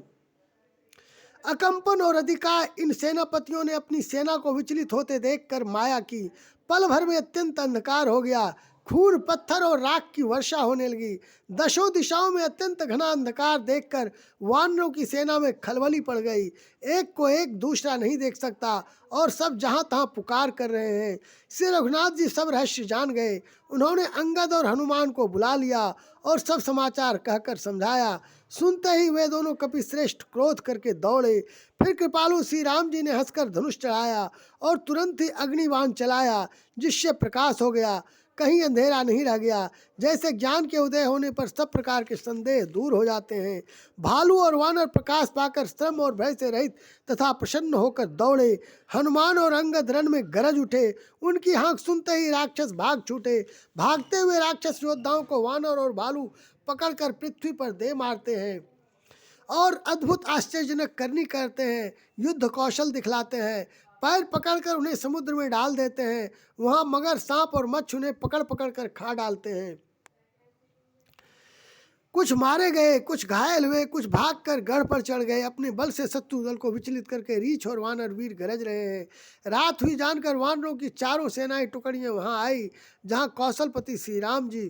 अकंपन और अधिकार इन सेनापतियों ने अपनी सेना को विचलित होते देखकर माया की। पल भर में अत्यंत अंधकार हो गया। खून पत्थर और राख की वर्षा होने लगी। दशों दिशाओं में अत्यंत घना अंधकार देखकर वानरों की सेना में खलबली पड़ गई। एक को एक दूसरा नहीं देख सकता और सब जहां तहां पुकार कर रहे हैं। श्री रघुनाथ जी सब रहस्य जान गए। उन्होंने अंगद और हनुमान को बुला लिया और सब समाचार कहकर समझाया। सुनते ही वे दोनों कपिश्रेष्ठ क्रोध करके दौड़े। फिर कृपालु श्री राम जी ने हंसकर धनुष चढ़ाया और तुरंत ही अग्निबाण चलाया, जिससे प्रकाश हो गया, कहीं अंधेरा नहीं रह गया। जैसे ज्ञान के उदय होने पर सब प्रकार के संदेह दूर हो जाते हैं। भालू और वानर प्रकाश पाकर श्रम और भय से रहित तथा प्रसन्न होकर दौड़े। हनुमान और अंगद रण में गरज उठे। उनकी हाँक सुनते ही राक्षस भाग छूटे। भागते हुए राक्षस योद्धाओं को वानर और भालू पकड़कर पृथ्वी पर दे मारते हैं और अद्भुत आश्चर्यजनक करनी करते हैं, युद्ध कौशल दिखलाते हैं। पैर पकड़कर उन्हें समुद्र में डाल देते हैं, वहां मगर, सांप और मच्छ उन्हें पकड़ पकड़ कर खा डालते हैं। कुछ मारे गए, कुछ घायल हुए, कुछ भागकर गढ़ पर चढ़ गए। अपने बल से शत्रु दल को विचलित करके रीछ और वानर वीर गरज रहे हैं। रात हुई जानकर वानरों की चारों सेनाएं टुकड़ियां वहां आई जहां कौशलपति श्री राम जी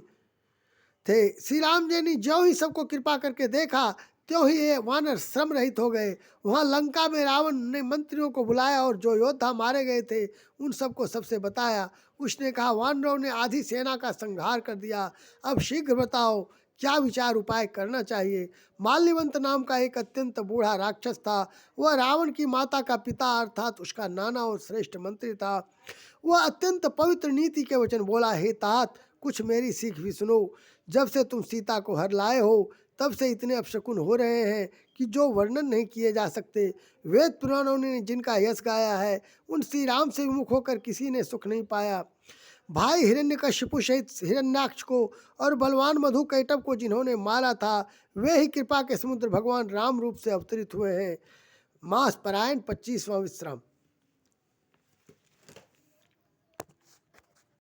थे। श्री राम जी ने ज्यों ही सबको कृपा करके देखा, त्यों ही ये वानर श्रम रहित हो गए। वहां लंका में रावण ने मंत्रियों को बुलाया और जो योद्धा मारे गए थे उन सबको सबसे बताया। उसने कहा, वानरों ने आधी सेना का संहार कर दिया। अब शीघ्र बताओ क्या विचार उपाय करना चाहिए। माल्यवंत नाम का एक अत्यंत बूढ़ा राक्षस था। वह रावण की माता का पिता अर्थात उसका नाना और श्रेष्ठ मंत्री था। वह अत्यंत पवित्र नीति के वचन बोला, हे तात, कुछ मेरी सीख भी सुनो। जब से तुम सीता को हर लाए हो तब से इतने अपशकुन हो रहे हैं कि जो वर्णन नहीं किए जा सकते। वेद पुराणों ने जिनका यश गाया है, उन श्री राम से विमुख होकर किसी ने सुख नहीं पाया। भाई हिरण्यकशिपु सहित हिरण्याक्ष को और बलवान मधुकैटभ को जिन्होंने मारा था, वे ही कृपा के समुद्र भगवान राम रूप से अवतरित हुए हैं। मास परायण 25वां विश्राम।